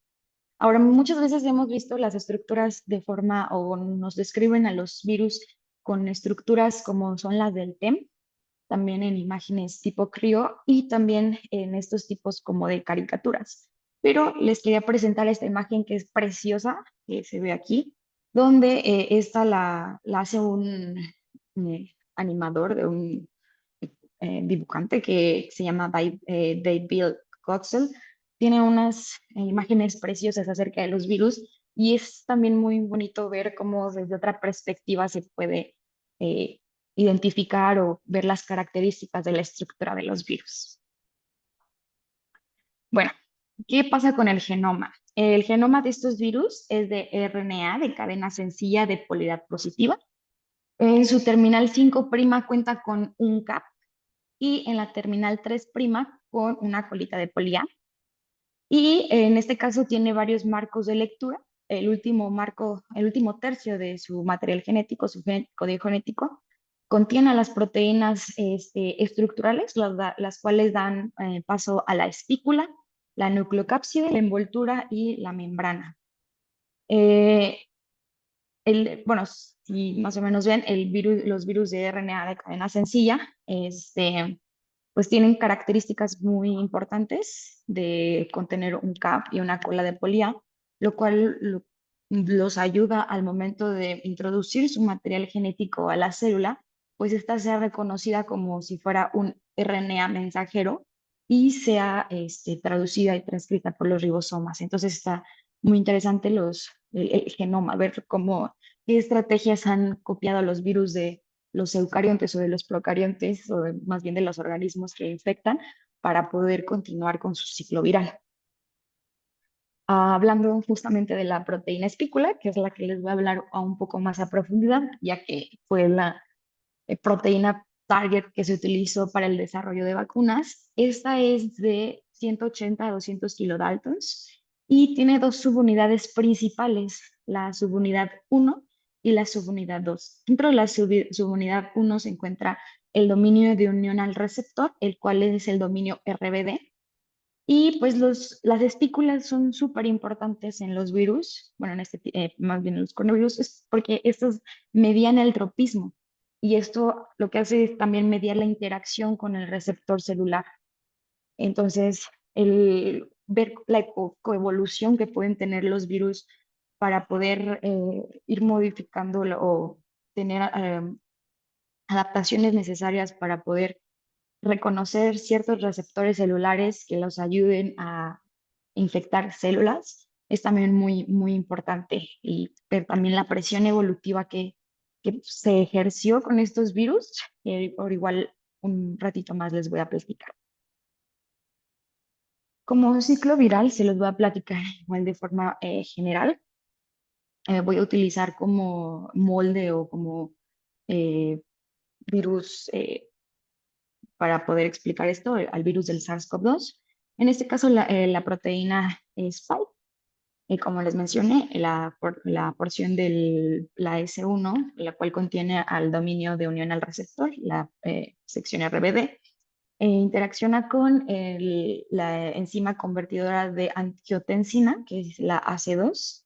G: Ahora, muchas veces hemos visto las estructuras de forma, o nos describen a los virus con estructuras como son las del TEM, también en imágenes tipo CRIO y también en estos tipos como de caricaturas. Pero les quería presentar esta imagen que es preciosa, que se ve aquí, donde esta la hace un animador, de un dibujante que se llama David Gottsel. Tiene unas imágenes preciosas acerca de los virus y es también muy bonito ver cómo desde otra perspectiva se puede identificar o ver las características de la estructura de los virus. Bueno, ¿Qué pasa con el genoma? El genoma de estos virus es de RNA de cadena sencilla de polaridad positiva. En su terminal 5' cuenta con un cap y en la terminal 3' con una colita de polía. Y en este caso tiene varios marcos de lectura. El último marco, el último tercio de su material genético, código genético, contiene las proteínas estructurales, las cuales dan paso a la espícula, la nucleocápside, la envoltura y la membrana. Eh, bueno, si más o menos ven, los virus de RNA de cadena sencilla, pues tienen características muy importantes de contener un cap y una cola de polía, lo cual los ayuda al momento de introducir su material genético a la célula, pues esta sea reconocida como si fuera un RNA mensajero y sea traducida y transcrita por los ribosomas. Entonces está muy interesante el genoma, ver qué estrategias han copiado los virus de los eucariontes o de los procariontes, más bien de los organismos que infectan, para poder continuar con su ciclo viral. Hablando justamente de la proteína espícula, que es la que les voy a hablar a un poco más a profundidad, ya que fue la proteína target que se utilizó para el desarrollo de vacunas. Esta es de 180 a 200 kilodaltons y tiene dos subunidades principales, la subunidad 1 y la subunidad 2. Dentro de la subunidad 1 se encuentra el dominio de unión al receptor, el cual es el dominio RBD. Y pues las espículas son súper importantes en los virus, bueno, más bien en los coronavirus, es porque estos median el tropismo. Y esto lo que hace es también mediar la interacción con el receptor celular. Entonces, el ver la coevolución que pueden tener los virus para poder ir modificando o tener adaptaciones necesarias para poder reconocer ciertos receptores celulares que los ayuden a infectar células es también muy, muy importante. Y ver también la presión evolutiva que se ejerció con estos virus, por igual un ratito más les voy a platicar. Como ciclo viral, se los voy a platicar igual de forma general. Voy a utilizar como molde o como virus para poder explicar esto, al virus del SARS-CoV-2. En este caso, la proteína Spike, como les mencioné, la porción de la S1, la cual contiene al dominio de unión al receptor, la sección RBD, interacciona con la enzima convertidora de angiotensina, que es la AC2.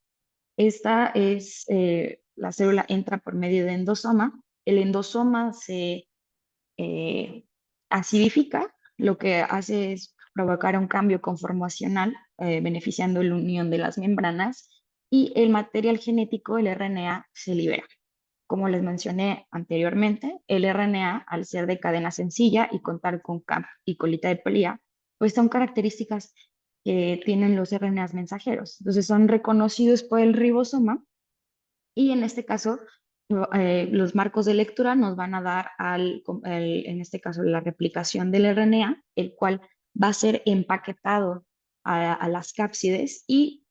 G: Esta es, la célula entra por medio de endosoma. El endosoma se acidifica, lo que hace es provocar un cambio conformacional, beneficiando la unión de las membranas y el material genético, el RNA, se libera. Como les mencioné anteriormente, el RNA, al ser de cadena sencilla y contar con cap y colita de polía, pues son características que tienen los RNAs mensajeros. Entonces son reconocidos por el ribosoma y en este caso los marcos de lectura nos van a dar en este caso la replicación del RNA, el cual va a ser empaquetado a las cápsides y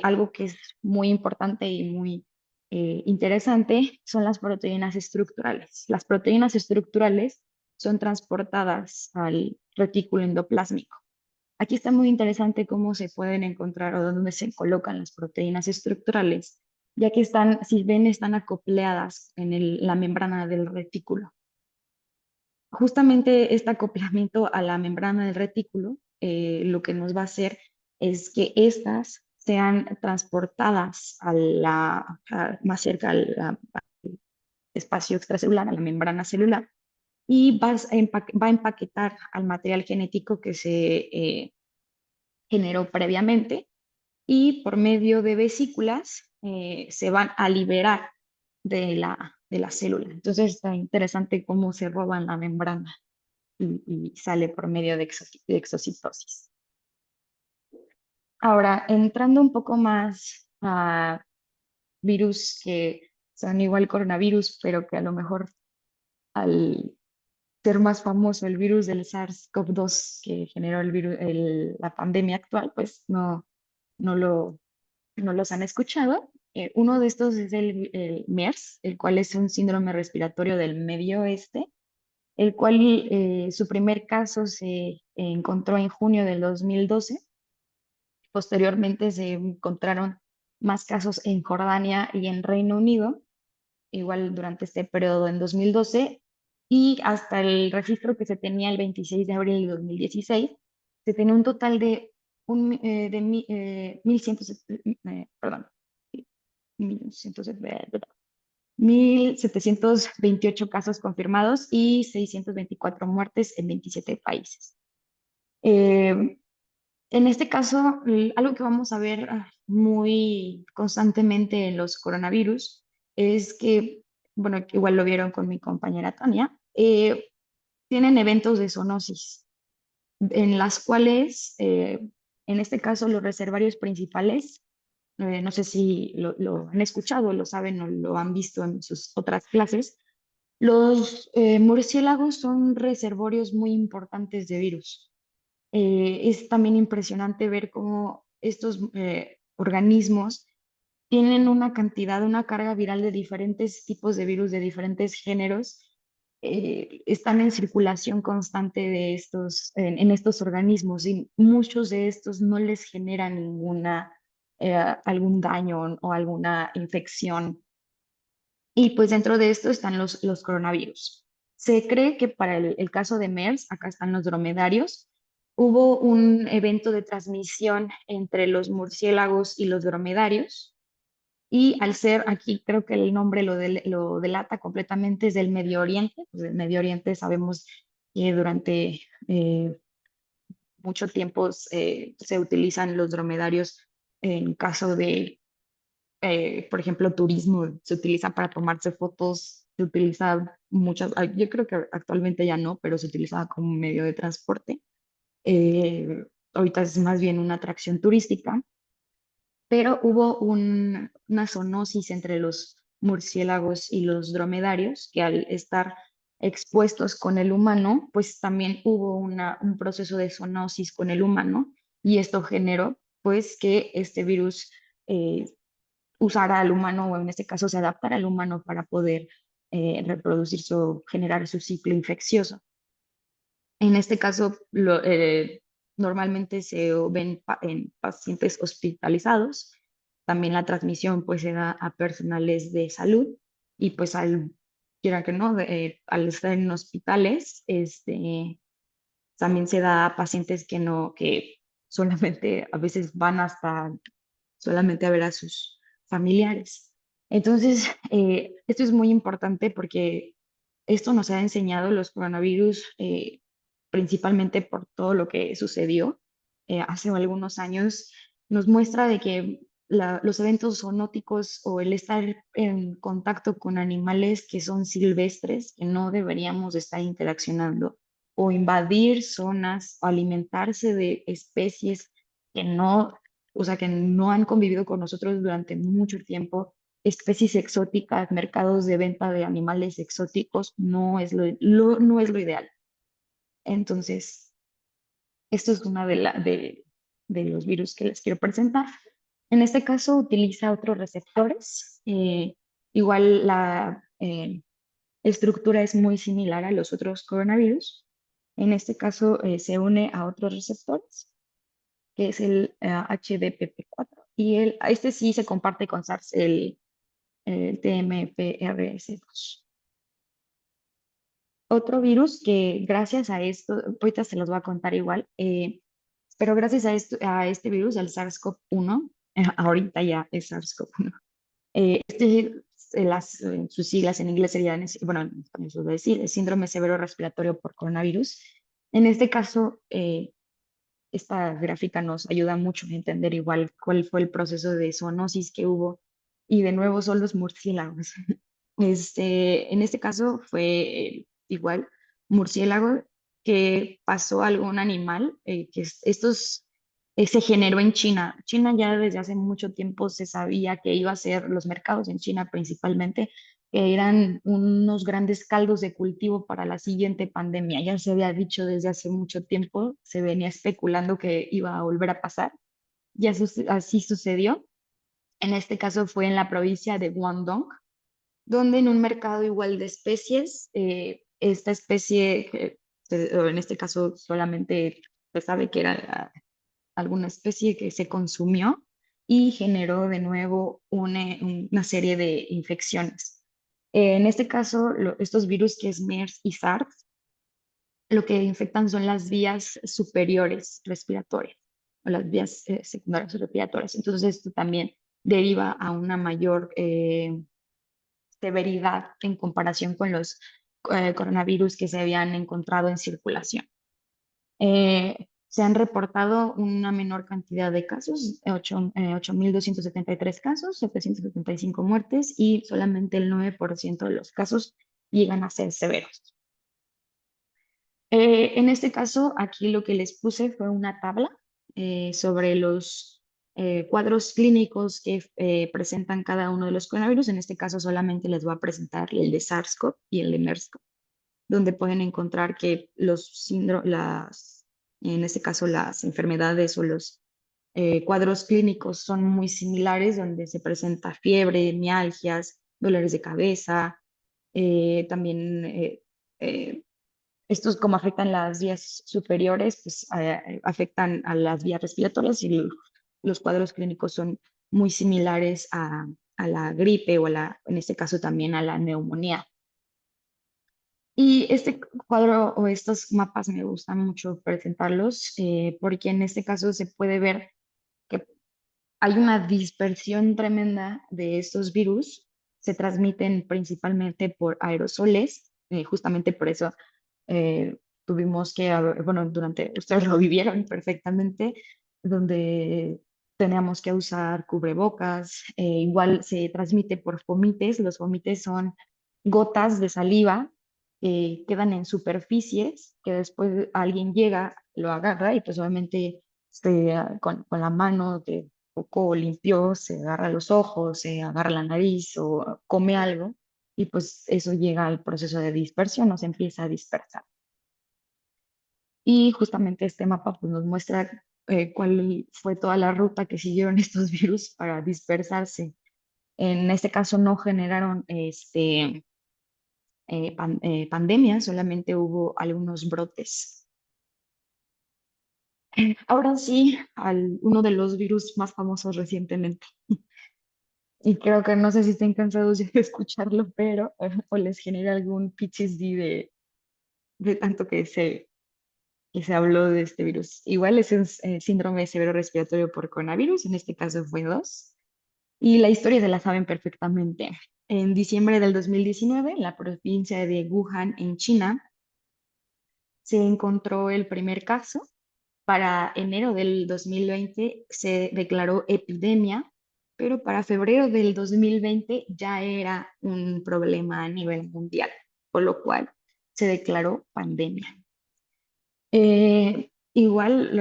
G: algo que es muy importante y muy interesante son las proteínas estructurales. Las proteínas estructurales son transportadas al retículo endoplásmico. Aquí está muy interesante cómo se pueden encontrar o dónde se colocan las proteínas estructurales, ya que están, si ven, están acopladas en la membrana del retículo. Justamente este acoplamiento a la membrana del retículo lo que nos va a hacer es que estas sean transportadas más cerca al espacio extracelular, a la membrana celular, y va a empaquetar al material genético que se generó previamente y por medio de vesículas se van a liberar de la célula. Entonces está interesante cómo se roban la membrana y sale por medio de exocitosis. Ahora, entrando un poco más a virus que son igual coronavirus, pero que a lo mejor al ser más famoso el virus del SARS-CoV-2 que generó la pandemia actual, pues no los han escuchado. Uno de estos es el MERS, el cual es un síndrome respiratorio del Medio Oeste, el cual su primer caso se encontró en junio del 2012. Posteriormente se encontraron más casos en Jordania y en Reino Unido, igual durante este periodo en 2012, y hasta el registro que se tenía el 26 de abril de 2016, se tenía un total de, 1.728 casos confirmados y 624 muertes en 27 países. En este caso, algo que vamos a ver muy constantemente en los coronavirus es que, bueno, igual lo vieron con mi compañera Tania, tienen eventos de zoonosis, en las cuales, en este caso, los reservorios principales, no sé si lo han escuchado, lo saben o lo han visto en sus otras clases, los murciélagos son reservorios muy importantes de virus. Es también impresionante ver cómo estos organismos tienen una cantidad, una carga viral de diferentes tipos de virus, de diferentes géneros, están en circulación constante de en estos organismos y muchos de estos no les generan algún daño o alguna infección. Y pues dentro de esto están los coronavirus. Se cree que para el caso de MERS, acá están los dromedarios, hubo un evento de transmisión entre los murciélagos y los dromedarios. Y al ser aquí, creo que el nombre lo delata completamente, es del Medio Oriente. Pues del Medio Oriente sabemos que durante mucho tiempo se utilizan los dromedarios en caso de por ejemplo, turismo, se utiliza para tomarse fotos, se utiliza yo creo que actualmente ya no, pero se utilizaba como medio de transporte. Ahorita es más bien una atracción turística, pero hubo una zoonosis entre los murciélagos y los dromedarios, que al estar expuestos con el humano, pues también hubo un proceso de zoonosis con el humano, y esto generó pues que este virus usar al humano, o en este caso se adaptar al humano para poder reproducirse o generar su ciclo infeccioso. En este caso, normalmente se ven en pacientes hospitalizados. También la transmisión pues se da a personales de salud y pues quiera que no, al estar en hospitales, también se da a pacientes que solamente a veces van hasta solamente a ver a sus familiares. Entonces, esto es muy importante porque esto nos ha enseñado los coronavirus, principalmente por todo lo que sucedió hace algunos años, nos muestra de que los eventos zoonóticos o el estar en contacto con animales que son silvestres, que no deberíamos estar interaccionando, o invadir zonas o alimentarse de especies que no, o sea, que no han convivido con nosotros durante mucho tiempo, especies exóticas, mercados de venta de animales exóticos, no es no es lo ideal. Entonces, esto es una de los virus que les quiero presentar. En este caso utiliza otros receptores. Igual la estructura es muy similar a los otros coronavirus. En este caso se une a otros receptores, que es el HDPP4. Y este sí se comparte con SARS, el TMPRS2. Otro virus que gracias a esto, ahorita se los voy a contar igual, pero gracias a este virus, el SARS-CoV-1, ahorita ya es SARS-CoV-1, sus siglas en inglés serían, bueno, en español se va a decir, el síndrome severo respiratorio por coronavirus. En este caso, esta gráfica nos ayuda mucho a entender igual cuál fue el proceso de zoonosis que hubo, y de nuevo son los murciélagos. En este caso fue igual murciélago que pasó a algún animal, estos se generó en China. China ya desde hace mucho tiempo se sabía que iba a ser, los mercados en China principalmente que eran unos grandes caldos de cultivo para la siguiente pandemia. Ya se había dicho desde hace mucho tiempo, se venía especulando que iba a volver a pasar. Y así sucedió. En este caso fue en la provincia de Guangdong, donde en un mercado igual de especies, esta especie, o en este caso solamente se sabe que era alguna especie que se consumió y generó de nuevo una serie de infecciones. En este caso, estos virus que es MERS y SARS, lo que infectan son las vías superiores respiratorias o las vías secundarias respiratorias. Entonces, esto también deriva a una mayor severidad en comparación con los coronavirus que se habían encontrado en circulación. Se han reportado una menor cantidad de casos, 8.273 casos, 775 muertes y solamente el 9% de los casos llegan a ser severos. En este caso, aquí lo que les puse fue una tabla sobre los cuadros clínicos que presentan cada uno de los coronavirus. En este caso solamente les voy a presentar el de SARS-CoV y el de MERS-CoV, donde pueden encontrar que en este caso las enfermedades o los cuadros clínicos son muy similares, donde se presenta fiebre, mialgias, dolores de cabeza, también estos como afectan las vías superiores, pues afectan a las vías respiratorias y los cuadros clínicos son muy similares a la gripe o en este caso también a la neumonía. Y este cuadro o estos mapas me gustan mucho presentarlos porque en este caso se puede ver que hay una dispersión tremenda de estos virus. Se transmiten principalmente por aerosoles, justamente por eso eh, tuvimos que, bueno, ustedes lo vivieron perfectamente, donde teníamos que usar cubrebocas, igual se transmite por fomites. Los fomites son gotas de saliva que quedan en superficies que después alguien llega, lo agarra y pues obviamente con la mano de poco limpió, se agarra los ojos, se agarra la nariz o come algo y pues eso llega al proceso de dispersión, nos empieza a dispersar. Y justamente este mapa pues, nos muestra cuál fue toda la ruta que siguieron estos virus para dispersarse. En este caso no generaron pandemia, solamente hubo algunos brotes. Ahora sí, uno de los virus más famosos recientemente. Y creo que no sé si estén cansados ya de escucharlo, pero o les genera algún PTSD de tanto que se habló de este virus. Igual es un síndrome severo respiratorio por coronavirus, en este caso fue 2. Y la historia se la saben perfectamente. En diciembre del 2019, en la provincia de Wuhan, en China, se encontró el primer caso. Para enero del 2020 se declaró epidemia, pero para febrero del 2020 ya era un problema a nivel mundial, por lo cual se declaró pandemia. Igual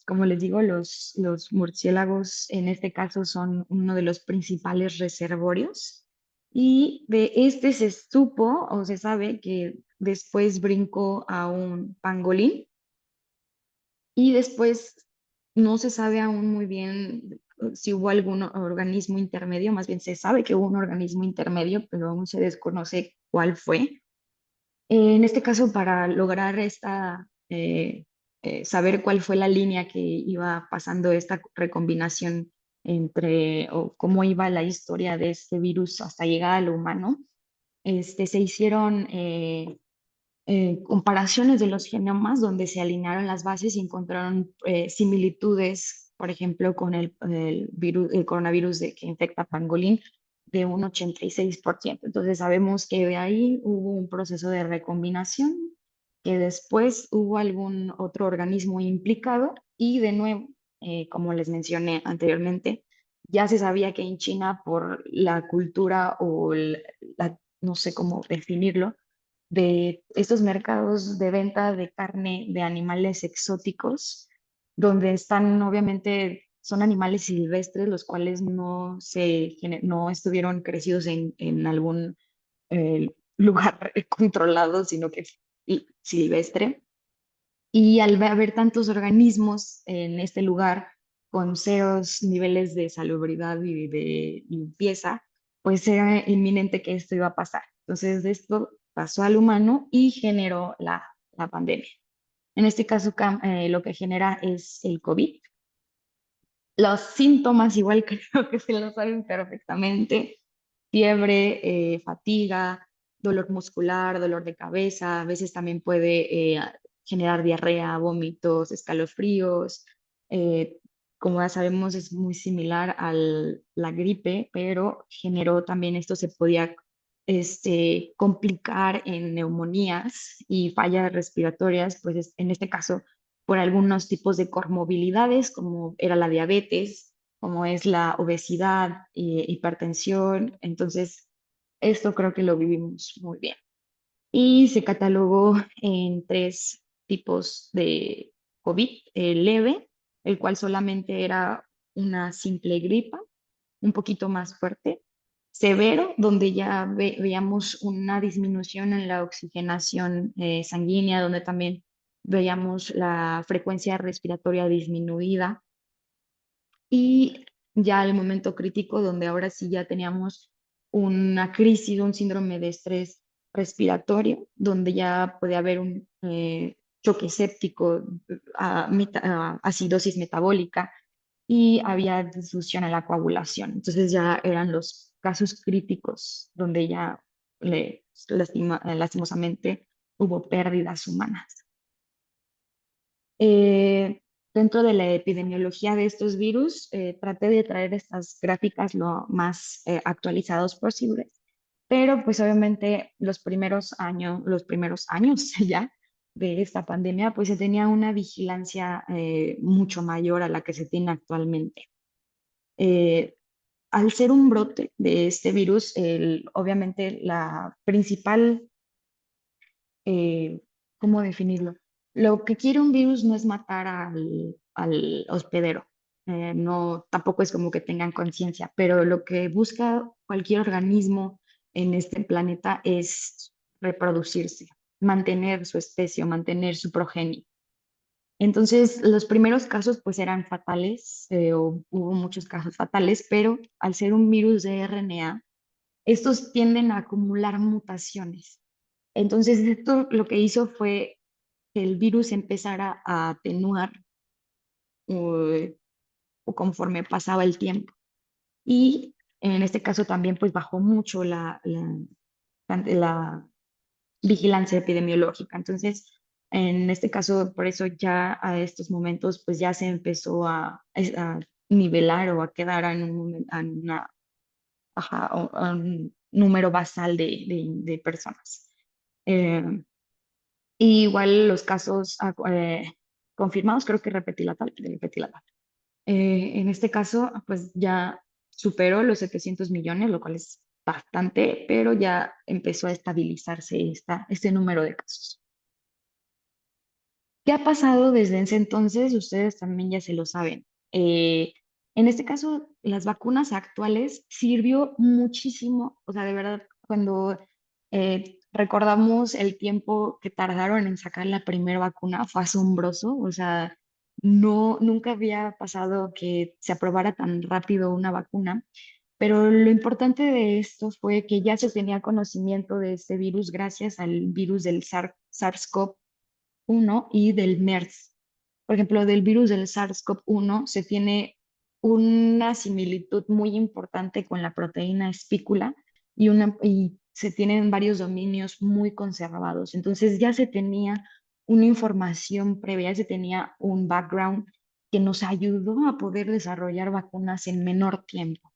G: como les digo, los murciélagos en este caso son uno de los principales reservorios y de este se supo o se sabe que después brincó a un pangolín y después no se sabe aún muy bien si hubo algún organismo intermedio, más bien se sabe que hubo un organismo intermedio, pero aún se desconoce cuál fue. En este caso, para lograr saber cuál fue la línea que iba pasando esta recombinación o cómo iba la historia de este virus hasta llegar al humano, se hicieron comparaciones de los genomas donde se alinearon las bases y encontraron similitudes, por ejemplo, con el coronavirus que infecta a pangolín de un 86%. Entonces sabemos que de ahí hubo un proceso de recombinación, que después hubo algún otro organismo implicado y de nuevo, como les mencioné anteriormente, ya se sabía que en China por la cultura o no sé cómo definirlo, de estos mercados de venta de carne de animales exóticos, donde están obviamente, son animales silvestres, los cuales no estuvieron crecidos en algún lugar controlado, sino que es silvestre. Y al haber tantos organismos en este lugar con ceros niveles de salubridad y de limpieza, pues era inminente que esto iba a pasar. Entonces, esto pasó al humano y generó la pandemia. En este caso, lo que genera es el COVID. Los síntomas, igual creo que se lo saben perfectamente: fiebre, fatiga, dolor muscular, dolor de cabeza, a veces también puede generar diarrea, vómitos, escalofríos. eh, Como ya sabemos, es muy similar a la gripe, pero generó también esto, se podía complicar en neumonías y fallas respiratorias, pues en este caso por algunos tipos de comorbilidades, como era la diabetes, como es la obesidad, hipertensión. Entonces, esto creo que lo vivimos muy bien. Y se catalogó en 3 tipos de COVID: leve, el cual solamente era una simple gripa, un poquito más fuerte; severo, donde ya veíamos una disminución en la oxigenación sanguínea, donde también veíamos la frecuencia respiratoria disminuida; y ya el momento crítico, donde ahora sí ya teníamos una crisis, un síndrome de estrés respiratorio, donde ya puede haber un choque séptico, acidosis metabólica, y había disfunción en la coagulación. Entonces ya eran los casos críticos donde ya lastimosamente hubo pérdidas humanas. Eh, Dentro de la epidemiología de estos virus, traté de traer estas gráficas lo más actualizados posibles, pero pues obviamente los primeros años ya de esta pandemia, pues se tenía una vigilancia mucho mayor a la que se tiene actualmente. Eh, Al ser un brote de este virus, obviamente la principal, eh, ¿cómo definirlo? Lo que quiere un virus no es matar al hospedero, no, tampoco es como que tengan conciencia, pero lo que busca cualquier organismo en este planeta es reproducirse, mantener su especie, mantener su progenie. Entonces, los primeros casos pues eran fatales, o hubo muchos casos fatales, pero al ser un virus de RNA, estos tienden a acumular mutaciones. Entonces, esto lo que hizo fue que el virus empezara a atenuar, eh, o conforme pasaba el tiempo. Y en este caso también pues bajó mucho la vigilancia epidemiológica. Entonces, en este caso, por eso ya a estos momentos, pues ya se empezó a nivelar o a quedar en a un número basal de personas. Y igual los casos confirmados, creo que repetí la tabla. En este caso, pues ya superó los 700 millones, lo cual es bastante, pero ya empezó a estabilizarse este número de casos. ¿Qué ha pasado desde ese entonces? Ustedes también ya se lo saben. En este caso, las vacunas actuales sirvió muchísimo, o sea, de verdad, cuando recordamos el tiempo que tardaron en sacar la primera vacuna, fue asombroso. O sea, no, nunca había pasado que se aprobara tan rápido una vacuna, pero lo importante de esto fue que ya se tenía conocimiento de este virus gracias al virus del SARS-CoV-1 y del MERS. Por ejemplo, del virus del SARS-CoV-1 se tiene una similitud muy importante con la proteína espícula, y se tienen varios dominios muy conservados. Entonces ya se tenía una información previa, ya se tenía un background que nos ayudó a poder desarrollar vacunas en menor tiempo.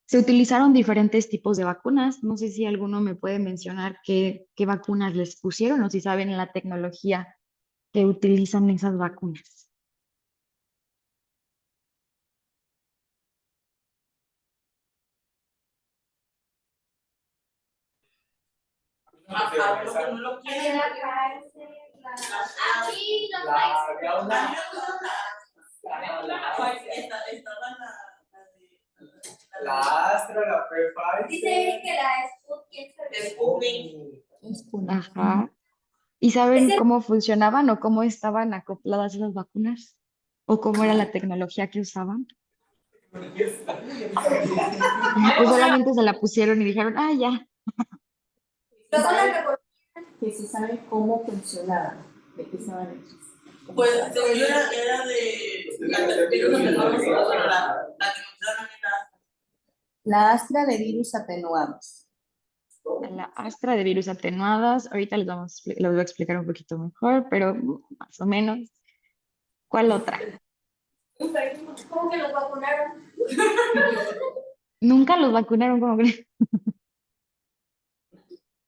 G: Se utilizaron diferentes tipos de vacunas. No sé si alguno me puede mencionar qué vacunas les pusieron, o si saben la tecnología que utilizan esas vacunas.
F: A lo que no lo quieren.
C: Aquí los
E: La
C: likes.
E: había
F: A mí
E: una.
F: me gustan estaban
E: La Astra, la Pfizer.
C: Dice que la Sputnik
F: Sputnik.
G: Ajá. ¿Y saben cómo funcionaban o cómo estaban acopladas esas vacunas? ¿O cómo era la tecnología que usaban? ¿O solamente se la pusieron y dijeron, ah, ya?
D: Que se sabe cómo funcionaban, de qué estaban hechos.
F: Pues según yo era de virus atenuados, pero la que me usaron era
D: La Astra de virus atenuados.
G: La Astra de virus atenuadas. Ahorita les voy a explicar un poquito mejor, pero más o menos. ¿Cuál otra?
C: ¿Cómo que los vacunaron?
G: Nunca los vacunaron, ¿cómo creen?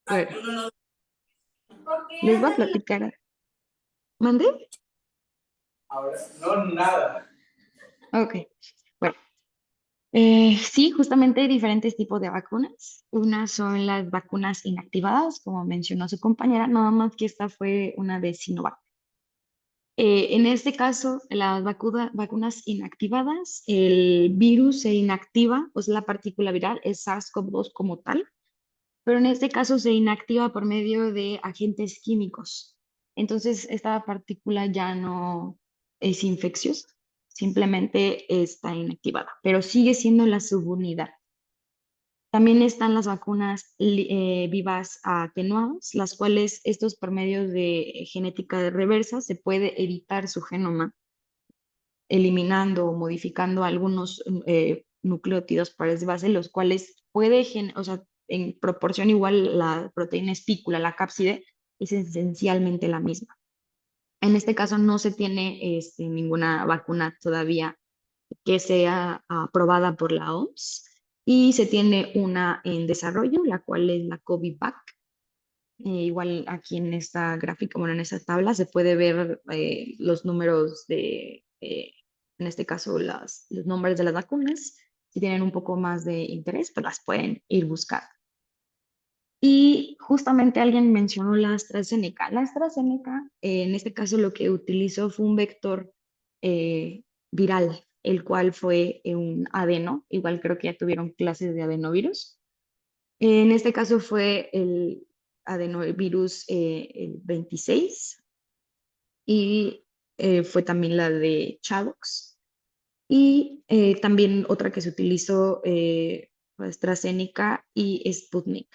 G: Bueno,
F: uno no.
C: ¿Por qué?
G: les voy a platicar. ¿Mandé?
E: Ahora, no, nada.
G: Ok. Bueno, sí, justamente hay diferentes tipos de vacunas. Unas son las vacunas inactivadas, como mencionó su compañera, nada más que esta fue una de Sinovac. En este caso, las vacunas inactivadas, el virus se inactiva, o sea, la partícula viral es SARS-CoV-2 como tal, pero en este caso se inactiva por medio de agentes químicos. Entonces, esta partícula ya no es infecciosa, simplemente está inactivada, pero sigue siendo la subunidad. También están las vacunas vivas atenuadas, las cuales estos por medio de genética reversa se puede editar su genoma, eliminando o modificando algunos nucleótidos pares de base, los cuales o sea, en proporción igual la proteína espícula, la cápside, es esencialmente la misma. En este caso no se tiene ninguna vacuna todavía que sea aprobada por la OMS y se tiene una en desarrollo, la cual es la COVID-Vac. Igual aquí en esta gráfica, bueno, en esta tabla se puede ver los números en este caso, los nombres de las vacunas. Si tienen un poco más de interés, pues las pueden ir buscando. Y justamente alguien mencionó la AstraZeneca. La AstraZeneca, en este caso, lo que utilizó fue un vector viral, el cual fue un adeno. Igual creo que ya tuvieron clases de adenovirus. En este caso fue el adenovirus el 26 y fue también la de Chadox. Y también otra que se utilizó fue AstraZeneca y Sputnik.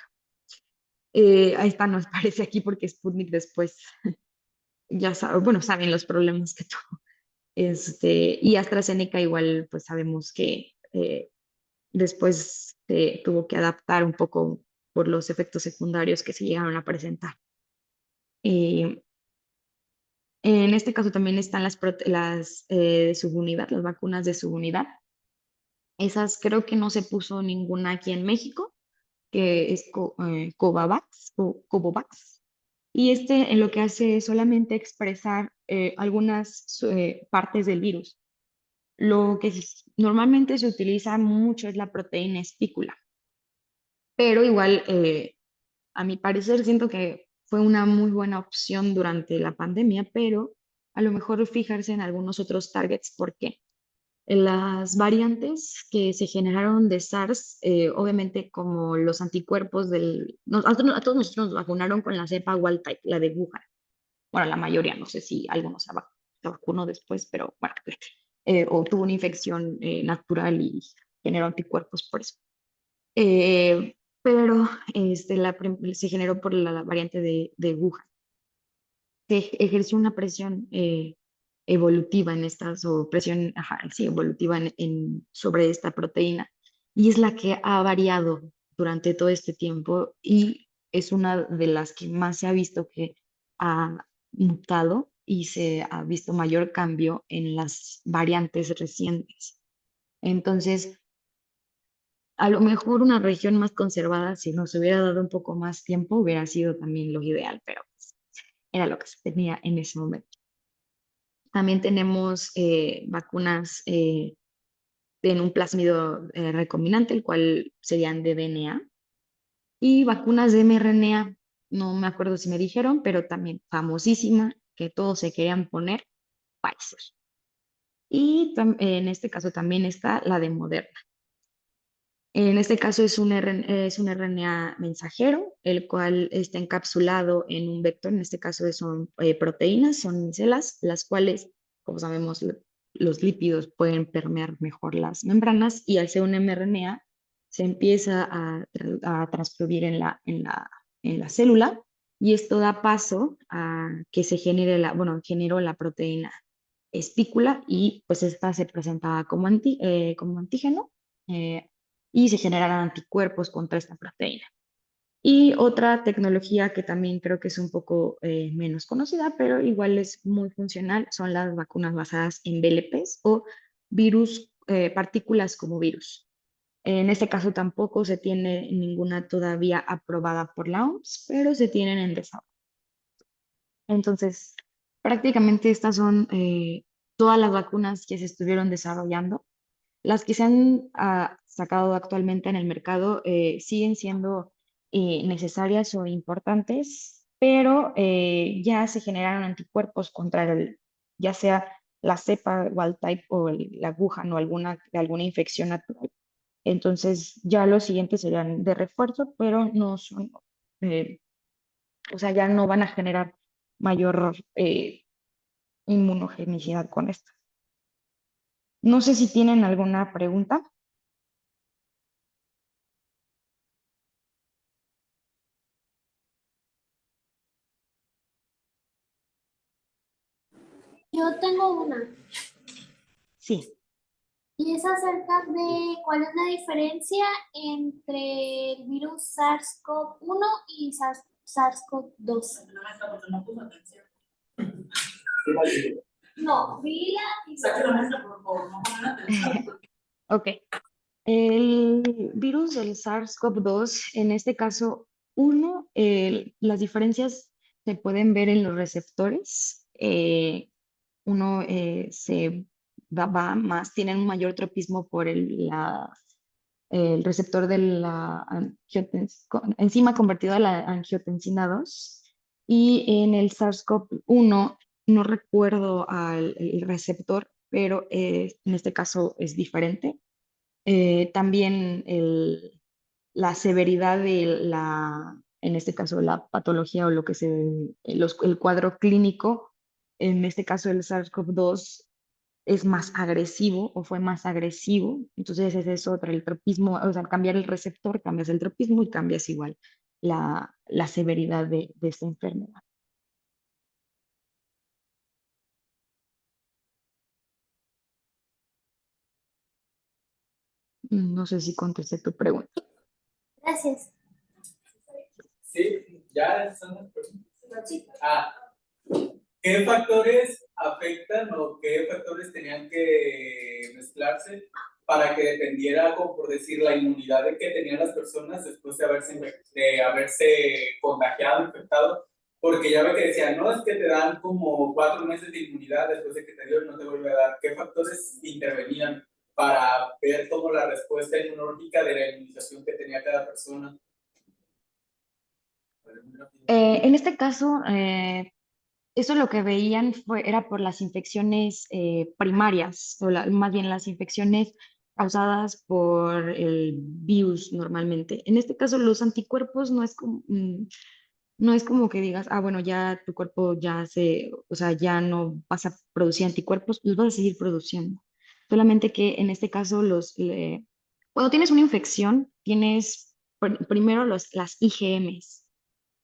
G: Ahí está, nos parece aquí porque Sputnik después ya sabe, bueno, saben los problemas que tuvo. Y AstraZeneca igual pues sabemos que después se tuvo que adaptar un poco por los efectos secundarios que se llegaron a presentar. Eh, en este caso también están las de subunidad, las vacunas de subunidad. Esas creo que no se puso ninguna aquí en México, que es Covovax. Y en lo que hace es solamente expresar algunas partes del virus. Lo que normalmente se utiliza mucho es la proteína espícula, pero igual, a mi parecer, siento que fue una muy buena opción durante la pandemia, pero a lo mejor fijarse en algunos otros targets. ¿Por qué? Las variantes que se generaron de SARS, obviamente como los anticuerpos a todos nosotros nos vacunaron con la cepa wild type, la de Wuhan. Bueno, la mayoría, no sé si algunos se vacunó después, pero bueno, o tuvo una infección natural y generó anticuerpos por eso. Pero se generó por la variante de Wuhan, que ejerció una presión evolutiva en estas, o presión, ajá, sí, evolutiva sobre esta proteína, y es la que ha variado durante todo este tiempo y es una de las que más se ha visto que ha mutado y se ha visto mayor cambio en las variantes recientes. Entonces, a lo mejor una región más conservada, si nos hubiera dado un poco más tiempo, hubiera sido también lo ideal, pero pues, era lo que se tenía en ese momento. También tenemos vacunas en un plásmido recombinante, el cual serían de DNA, y vacunas de mRNA, no me acuerdo si me dijeron, pero también famosísima, que todos se querían poner, Pfizer. Y en este caso también está la de Moderna. En este caso es es un RNA mensajero, el cual está encapsulado en un vector, en este caso son proteínas, son micelas, las cuales, como sabemos, los lípidos pueden permear mejor las membranas y al ser un mRNA se empieza a transcribir en la célula y esto da paso a que se genere generó la proteína espícula y pues esta se presentaba como antígeno. Y se generarán anticuerpos contra esta proteína. Y otra tecnología que también creo que es un poco menos conocida, pero igual es muy funcional, son las vacunas basadas en VLPs o virus, partículas como virus. En este caso tampoco se tiene ninguna todavía aprobada por la OMS, pero se tienen en desarrollo. Entonces, prácticamente estas son todas las vacunas que se estuvieron desarrollando. Las que se han sacado actualmente en el mercado siguen siendo necesarias o importantes, pero ya se generaron anticuerpos contra ya sea la cepa wild type o la aguja o alguna infección natural. Entonces ya los siguientes serían de refuerzo, pero no son, o sea, ya no van a generar mayor inmunogenicidad con esto. No sé si tienen alguna pregunta.
C: Yo tengo una,
G: Sí.
C: y es acerca de cuál es la diferencia entre el virus SARS-CoV-1 y SARS-CoV-2.
F: No me está porque no puso atención.
C: No, vi la...
F: Saque la maestra, por favor, no ponen atención.
G: Ok. El virus del SARS-CoV-2, en este caso, las diferencias se pueden ver en los receptores. Uno se va más, tienen un mayor tropismo por el receptor de la enzima convertida a la angiotensina 2. Y en el SARS-CoV-1, no recuerdo el receptor, pero en este caso es diferente. También la severidad en este caso, la patología o lo que el cuadro clínico, en este caso el SARS-CoV-2 es más agresivo o fue más agresivo. Entonces ese es otro, el tropismo, o sea, al cambiar el receptor, cambias el tropismo y cambias igual la severidad de esta enfermedad. No sé si contesté tu pregunta.
C: Gracias.
E: Sí, ya son las preguntas. ¿Qué factores afectan o qué factores tenían que mezclarse para que dependiera, como por decir, la inmunidad que tenían las personas después de haberse contagiado, infectado? Porque ya ve que decían, no, es que te dan como 4 meses de inmunidad después de que te dio y no te vuelve a dar. ¿Qué factores intervenían para ver como la respuesta inmunológica de la inmunización que tenía cada persona?
G: En este caso, eso lo que veían era por las infecciones primarias, o más bien las infecciones causadas por el virus normalmente. En este caso, los anticuerpos no es como que digas, bueno, ya tu cuerpo o sea, ya no vas a producir anticuerpos, los vas a seguir produciendo. Solamente que en este caso, cuando tienes una infección, tienes primero las IgMs.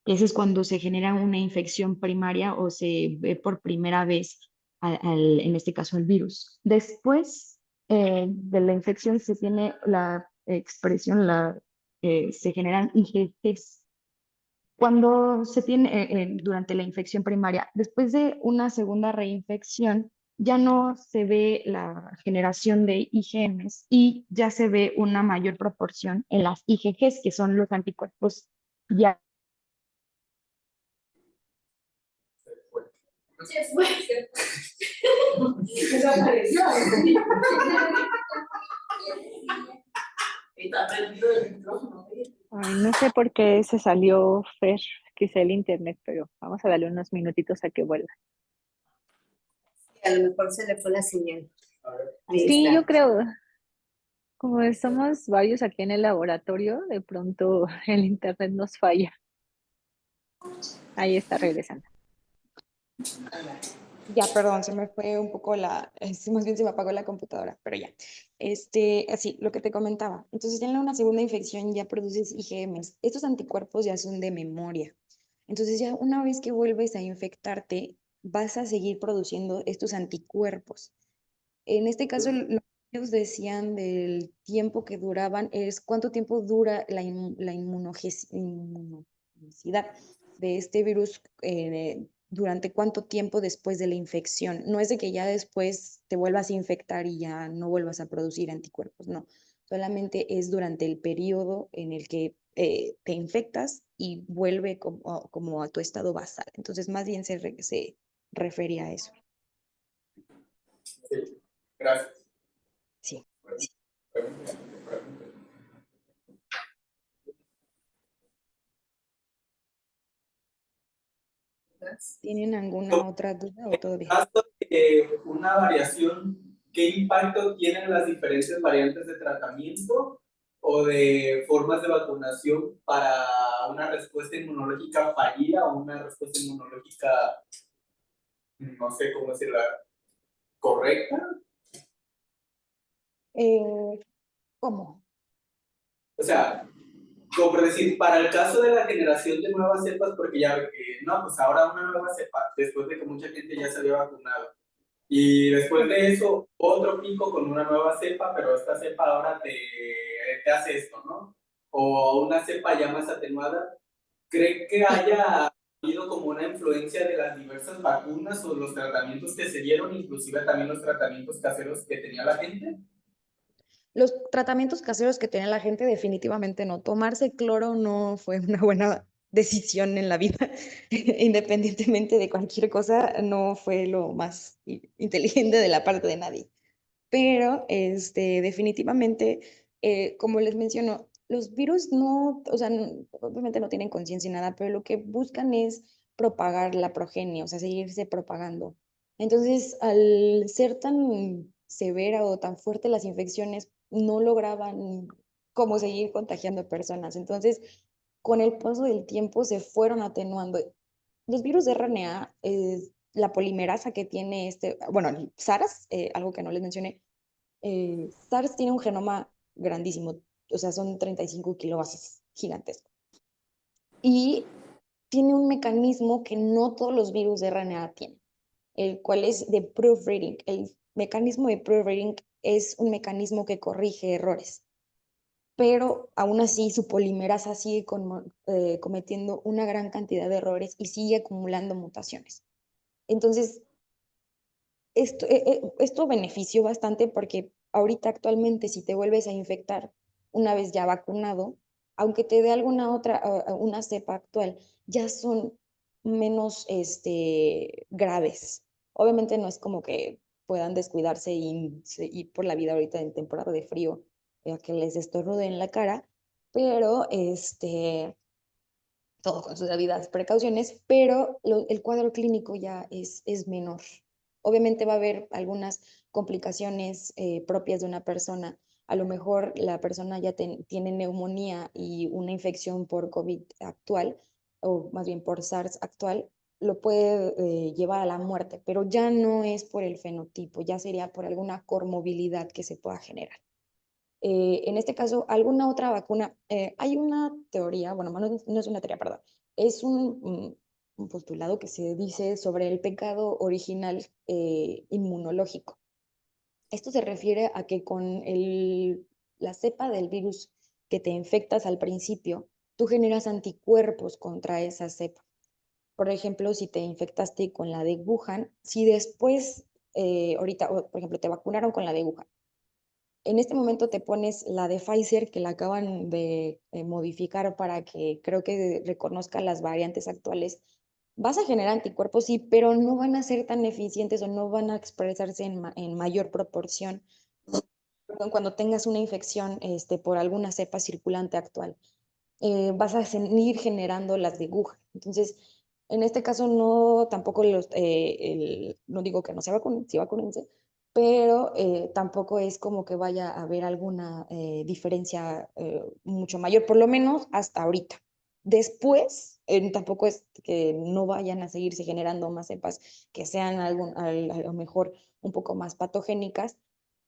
G: Ese es cuando se genera una infección primaria o se ve por primera vez, en este caso, el virus. Después de la infección se tiene la expresión, se generan IgGs. Cuando se tiene durante la infección primaria, después de una segunda reinfección, ya no se ve la generación de IgMs y ya se ve una mayor proporción en las IgGs, que son los anticuerpos ya.
C: Se fue.
F: Desapareció. Está perdido el micrófono.
A: Ay, no sé por qué se salió Fer, quizá el internet, pero vamos a darle unos minutitos a que vuelva.
D: A lo mejor se le fue la señal. Ahí
A: Sí,
D: está.
A: yo creo. Como estamos varios aquí en el laboratorio, de pronto el internet nos falla. Ahí está regresando.
G: Ya, perdón, se me fue un poco más bien se me apagó la computadora, pero ya. Así, lo que te comentaba. Entonces, en una segunda infección ya produces IgMs. Estos anticuerpos ya son de memoria. Entonces, ya una vez que vuelves a infectarte, vas a seguir produciendo estos anticuerpos. En este caso, lo que ellos decían del tiempo que duraban es cuánto tiempo dura la inmunogenicidad de este virus durante cuánto tiempo después de la infección. No es de que ya después te vuelvas a infectar y ya no vuelvas a producir anticuerpos, no. Solamente es durante el periodo en el que te infectas y vuelve como a tu estado basal. Entonces, más bien se refería a eso.
E: Sí, gracias.
G: Sí. ¿Tienen alguna otra duda o todo bien?
E: Caso de una variación, ¿qué impacto tienen las diferentes variantes de tratamiento o de formas de vacunación para una respuesta inmunológica fallida o una respuesta inmunológica, no sé cómo decirla, correcta?
G: ¿Cómo?
E: O sea, como por decir, para el caso de la generación de nuevas cepas, porque ya ve que, no, pues ahora una nueva cepa, después de que mucha gente ya se había vacunado. Y después de eso, otro pico con una nueva cepa, pero esta cepa ahora te hace esto, ¿no? O una cepa ya más atenuada. ¿Cree que haya habido como una influencia de las diversas vacunas o los tratamientos que se dieron, inclusive también los tratamientos caseros que tenía la gente?
G: Los tratamientos caseros que tenía la gente definitivamente no. Tomarse cloro no fue una buena decisión en la vida, independientemente de cualquier cosa, no fue lo más inteligente de la parte de nadie. Pero definitivamente, como les menciono, los virus no, o sea, obviamente no tienen conciencia y nada, pero lo que buscan es propagar la progenie, o sea, seguirse propagando. Entonces, al ser tan severa o tan fuerte las infecciones, no lograban como seguir contagiando personas. Entonces, con el paso del tiempo se fueron atenuando. Los virus de RNA, la polimerasa que tiene bueno, el SARS, algo que no les mencioné, SARS tiene un genoma grandísimo, o sea, son 35 kilobases, gigantesco. Y tiene un mecanismo que no todos los virus de RNA tienen, el cual es de proofreading. El mecanismo de proofreading es un mecanismo que corrige errores, pero aún así su polimerasa sigue cometiendo una gran cantidad de errores y sigue acumulando mutaciones. Entonces, esto benefició bastante porque ahorita actualmente si te vuelves a infectar una vez ya vacunado, aunque te dé alguna otra, una cepa actual, ya son menos graves. Obviamente no es como que puedan descuidarse y ir por la vida ahorita en temporada de frío, que les estornude en la cara, pero todo con sus debidas precauciones, pero el cuadro clínico ya es menor. Obviamente va a haber algunas complicaciones propias de una persona. A lo mejor la persona ya tiene neumonía y una infección por COVID actual, o más bien por SARS actual, lo puede llevar a la muerte, pero ya no es por el fenotipo, ya sería por alguna comorbilidad que se pueda generar. En este caso, alguna otra vacuna, hay una teoría, bueno, no es una teoría, perdón, es un postulado que se dice sobre el pecado original inmunológico. Esto se refiere a que con la cepa del virus que te infectas al principio, tú generas anticuerpos contra esa cepa. Por ejemplo, si te infectaste con la de Wuhan, si después, ahorita, por ejemplo, te vacunaron con la de Wuhan, en este momento te pones la de Pfizer que la acaban de modificar para que creo que reconozca las variantes actuales. Vas a generar anticuerpos, sí, pero no van a ser tan eficientes o no van a expresarse en mayor proporción cuando tengas una infección por alguna cepa circulante actual. Vas a seguir generando las de Wuhan. Entonces, en este caso no, tampoco no digo que no se vacunen, sí vacúnense, pero tampoco es como que vaya a haber alguna diferencia mucho mayor, por lo menos hasta ahorita. Después, tampoco es que no vayan a seguirse generando más cepas que sean a lo mejor un poco más patogénicas,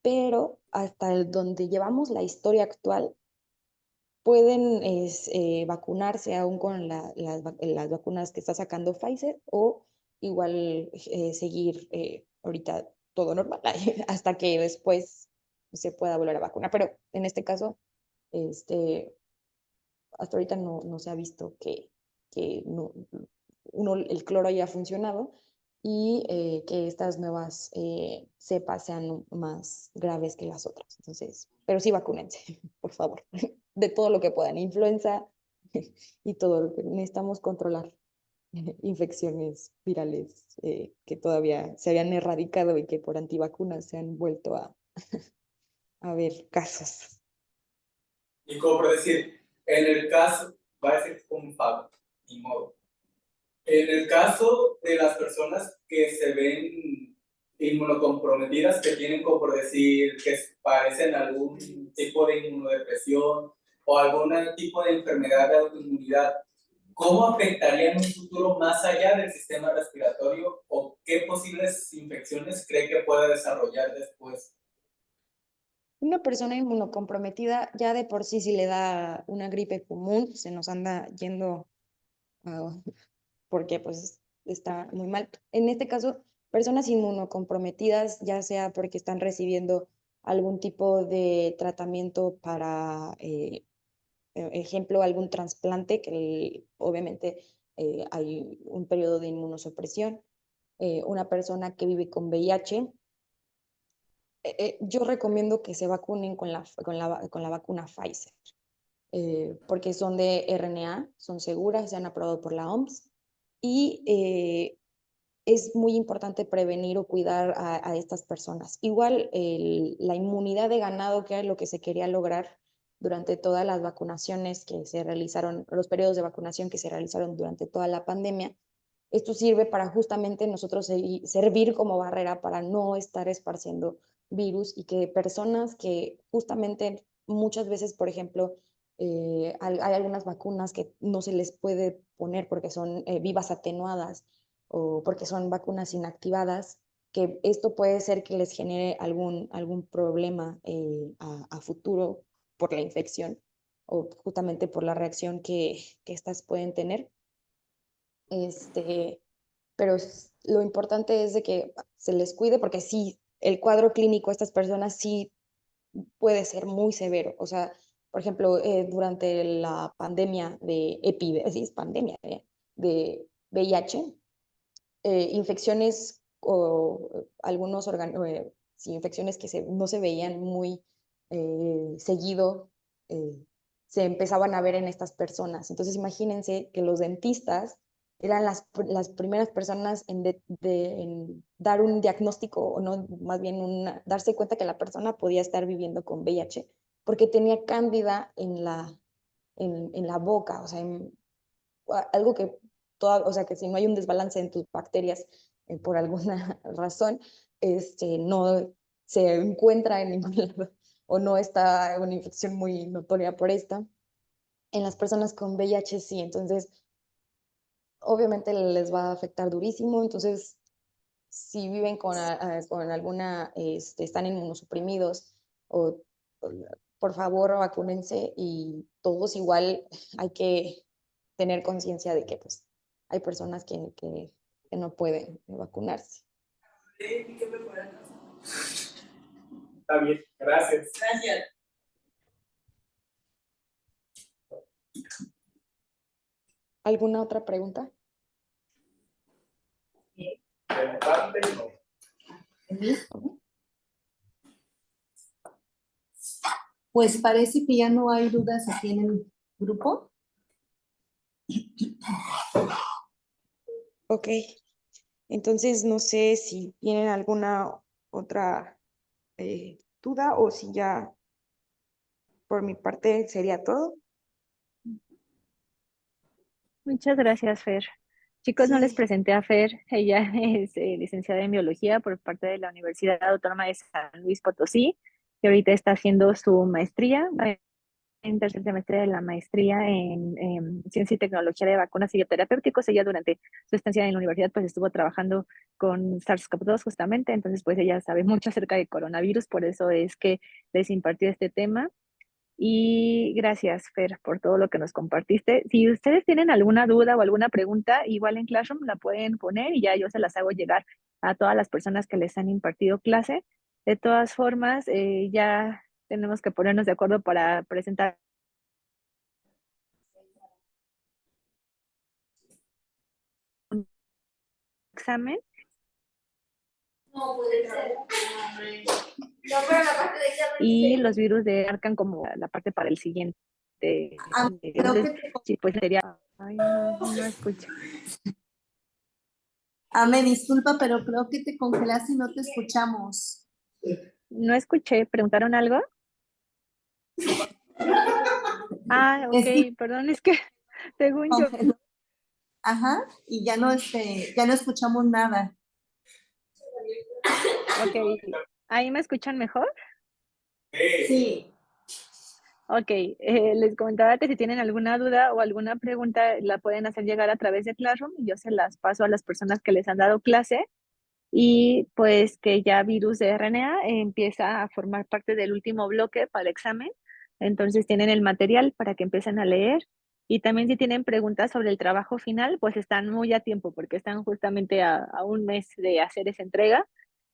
G: pero hasta donde llevamos la historia actual, pueden vacunarse aún con las vacunas que está sacando Pfizer o igual seguir ahorita todo normal hasta que después se pueda volver a vacunar. Pero en este caso, hasta ahorita no se ha visto que el cloro haya funcionado y que estas nuevas cepas sean más graves que las otras. Entonces, pero sí vacúnense, por favor, de todo lo que puedan, influenza y todo lo que necesitamos controlar, infecciones virales que todavía se habían erradicado y que por antivacunas se han vuelto a ver casos.
E: Y como por decir, en el caso, va a ser un Fabio, ni modo. En el caso de las personas que se ven inmunocomprometidas, que tienen, como por decir, que padecen algún tipo de inmunodepresión o algún tipo de enfermedad de autoinmunidad, ¿cómo afectaría en un futuro más allá del sistema respiratorio o qué posibles infecciones cree que pueda desarrollar después?
G: Una persona inmunocomprometida ya de por sí, si le da una gripe común, se nos anda yendo porque pues está muy mal. En este caso, personas inmunocomprometidas, ya sea porque están recibiendo algún tipo de tratamiento para, ejemplo, algún trasplante, que obviamente hay un periodo de inmunosupresión, una persona que vive con VIH, yo recomiendo que se vacunen con la vacuna Pfizer, porque son de RNA, son seguras, se han aprobado por la OMS y es muy importante prevenir o cuidar a estas personas. Igual la inmunidad de ganado, que era lo que se quería lograr durante todas las vacunaciones que se realizaron, los periodos de vacunación que se realizaron durante toda la pandemia, esto sirve para justamente nosotros servir como barrera para no estar esparciendo virus y que personas que justamente muchas veces, por ejemplo, hay algunas vacunas que no se les puede poner porque son vivas atenuadas o porque son vacunas inactivadas, que esto puede ser que les genere algún problema a futuro por la infección o justamente por la reacción que estas pueden tener. Pero lo importante es de que se les cuide porque sí, el cuadro clínico de estas personas sí puede ser muy severo. O sea, por ejemplo, durante la pandemia de pandemia de VIH, infecciones o algunos sí, infecciones que no se veían muy seguido, eh, se empezaban a ver en estas personas. Entonces imagínense que los dentistas eran las primeras personas en dar un diagnóstico, o no, más bien darse cuenta que la persona podía estar viviendo con VIH, porque tenía cándida en la boca, o sea, algo que o sea, que si no hay un desbalance en tus bacterias por alguna razón, no se encuentra en ningún lado o no está una infección muy notoria por esta. En las personas con VIH sí, entonces obviamente les va a afectar durísimo, entonces si viven con alguna, están inmunosuprimidos o por favor vacúnense y todos igual hay que tener conciencia de que pues hay personas que no pueden vacunarse.
E: Está bien, gracias.
F: Gracias.
G: ¿Alguna otra pregunta?
E: De mi parte, no.
D: Pues parece que ya no hay dudas aquí en el grupo.
G: Ok, entonces no sé si tienen alguna otra duda o si ya por mi parte sería todo.
A: Muchas gracias, Fer. Chicos, no les
D: Sí.
A: presenté a Fer, ella es licenciada en biología por parte de la Universidad Autónoma de San Luis Potosí, que ahorita está haciendo su maestría, va en tercer semestre de la maestría en Ciencia y Tecnología de Vacunas y Bioterapéuticos. Ella durante su estancia en la universidad pues estuvo trabajando con SARS-CoV-2 justamente, entonces pues ella sabe mucho acerca de coronavirus, por eso es que les impartió este tema. Y gracias, Fer, por todo lo que nos compartiste. Si ustedes tienen alguna duda o alguna pregunta, igual en Classroom la pueden poner y ya yo se las hago llegar a todas las personas que les han impartido clase. De todas formas, ya tenemos que ponernos de acuerdo para presentar un examen
C: No puede ser. No, pero la parte de ella
A: y los virus marcan como la parte para el siguiente.
D: Creo
A: Entonces,
D: que
A: sí, pues sería... Ay, no escucho.
D: me disculpa, pero creo que te congelaste y no te escuchamos.
A: No escuché, ¿preguntaron algo? Ah,
D: Es que
A: ok, perdón, es que según yo,
D: congeló. Ajá, y ya no escuchamos nada.
A: ok, ¿ahí me escuchan mejor?
D: Sí,
A: Ok, les comentaba que si tienen alguna duda o alguna pregunta, la pueden hacer llegar a través de Classroom y yo se las paso a las personas que les han dado clase y pues que ya virus de RNA empieza a formar parte del último bloque para el examen. Entonces tienen el material para que empiecen a leer y también si tienen preguntas sobre el trabajo final, pues están muy a tiempo porque están justamente a un mes de hacer esa entrega.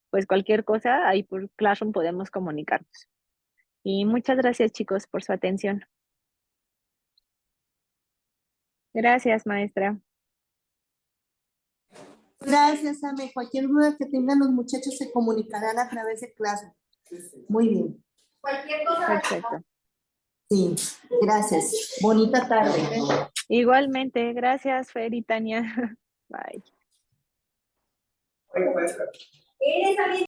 A: Pues cualquier cosa, ahí por Classroom podemos comunicarnos. Y muchas gracias, chicos, por su atención. Gracias, maestra.
D: gracias, Ame. Cualquier duda que tengan los muchachos se comunicarán a través de clase. Muy bien.
C: cualquier cosa.
A: Perfecto.
D: Sí, gracias. Bonita tarde.
A: Igualmente, gracias, Fer y Tania. Bye.
C: Eres alguien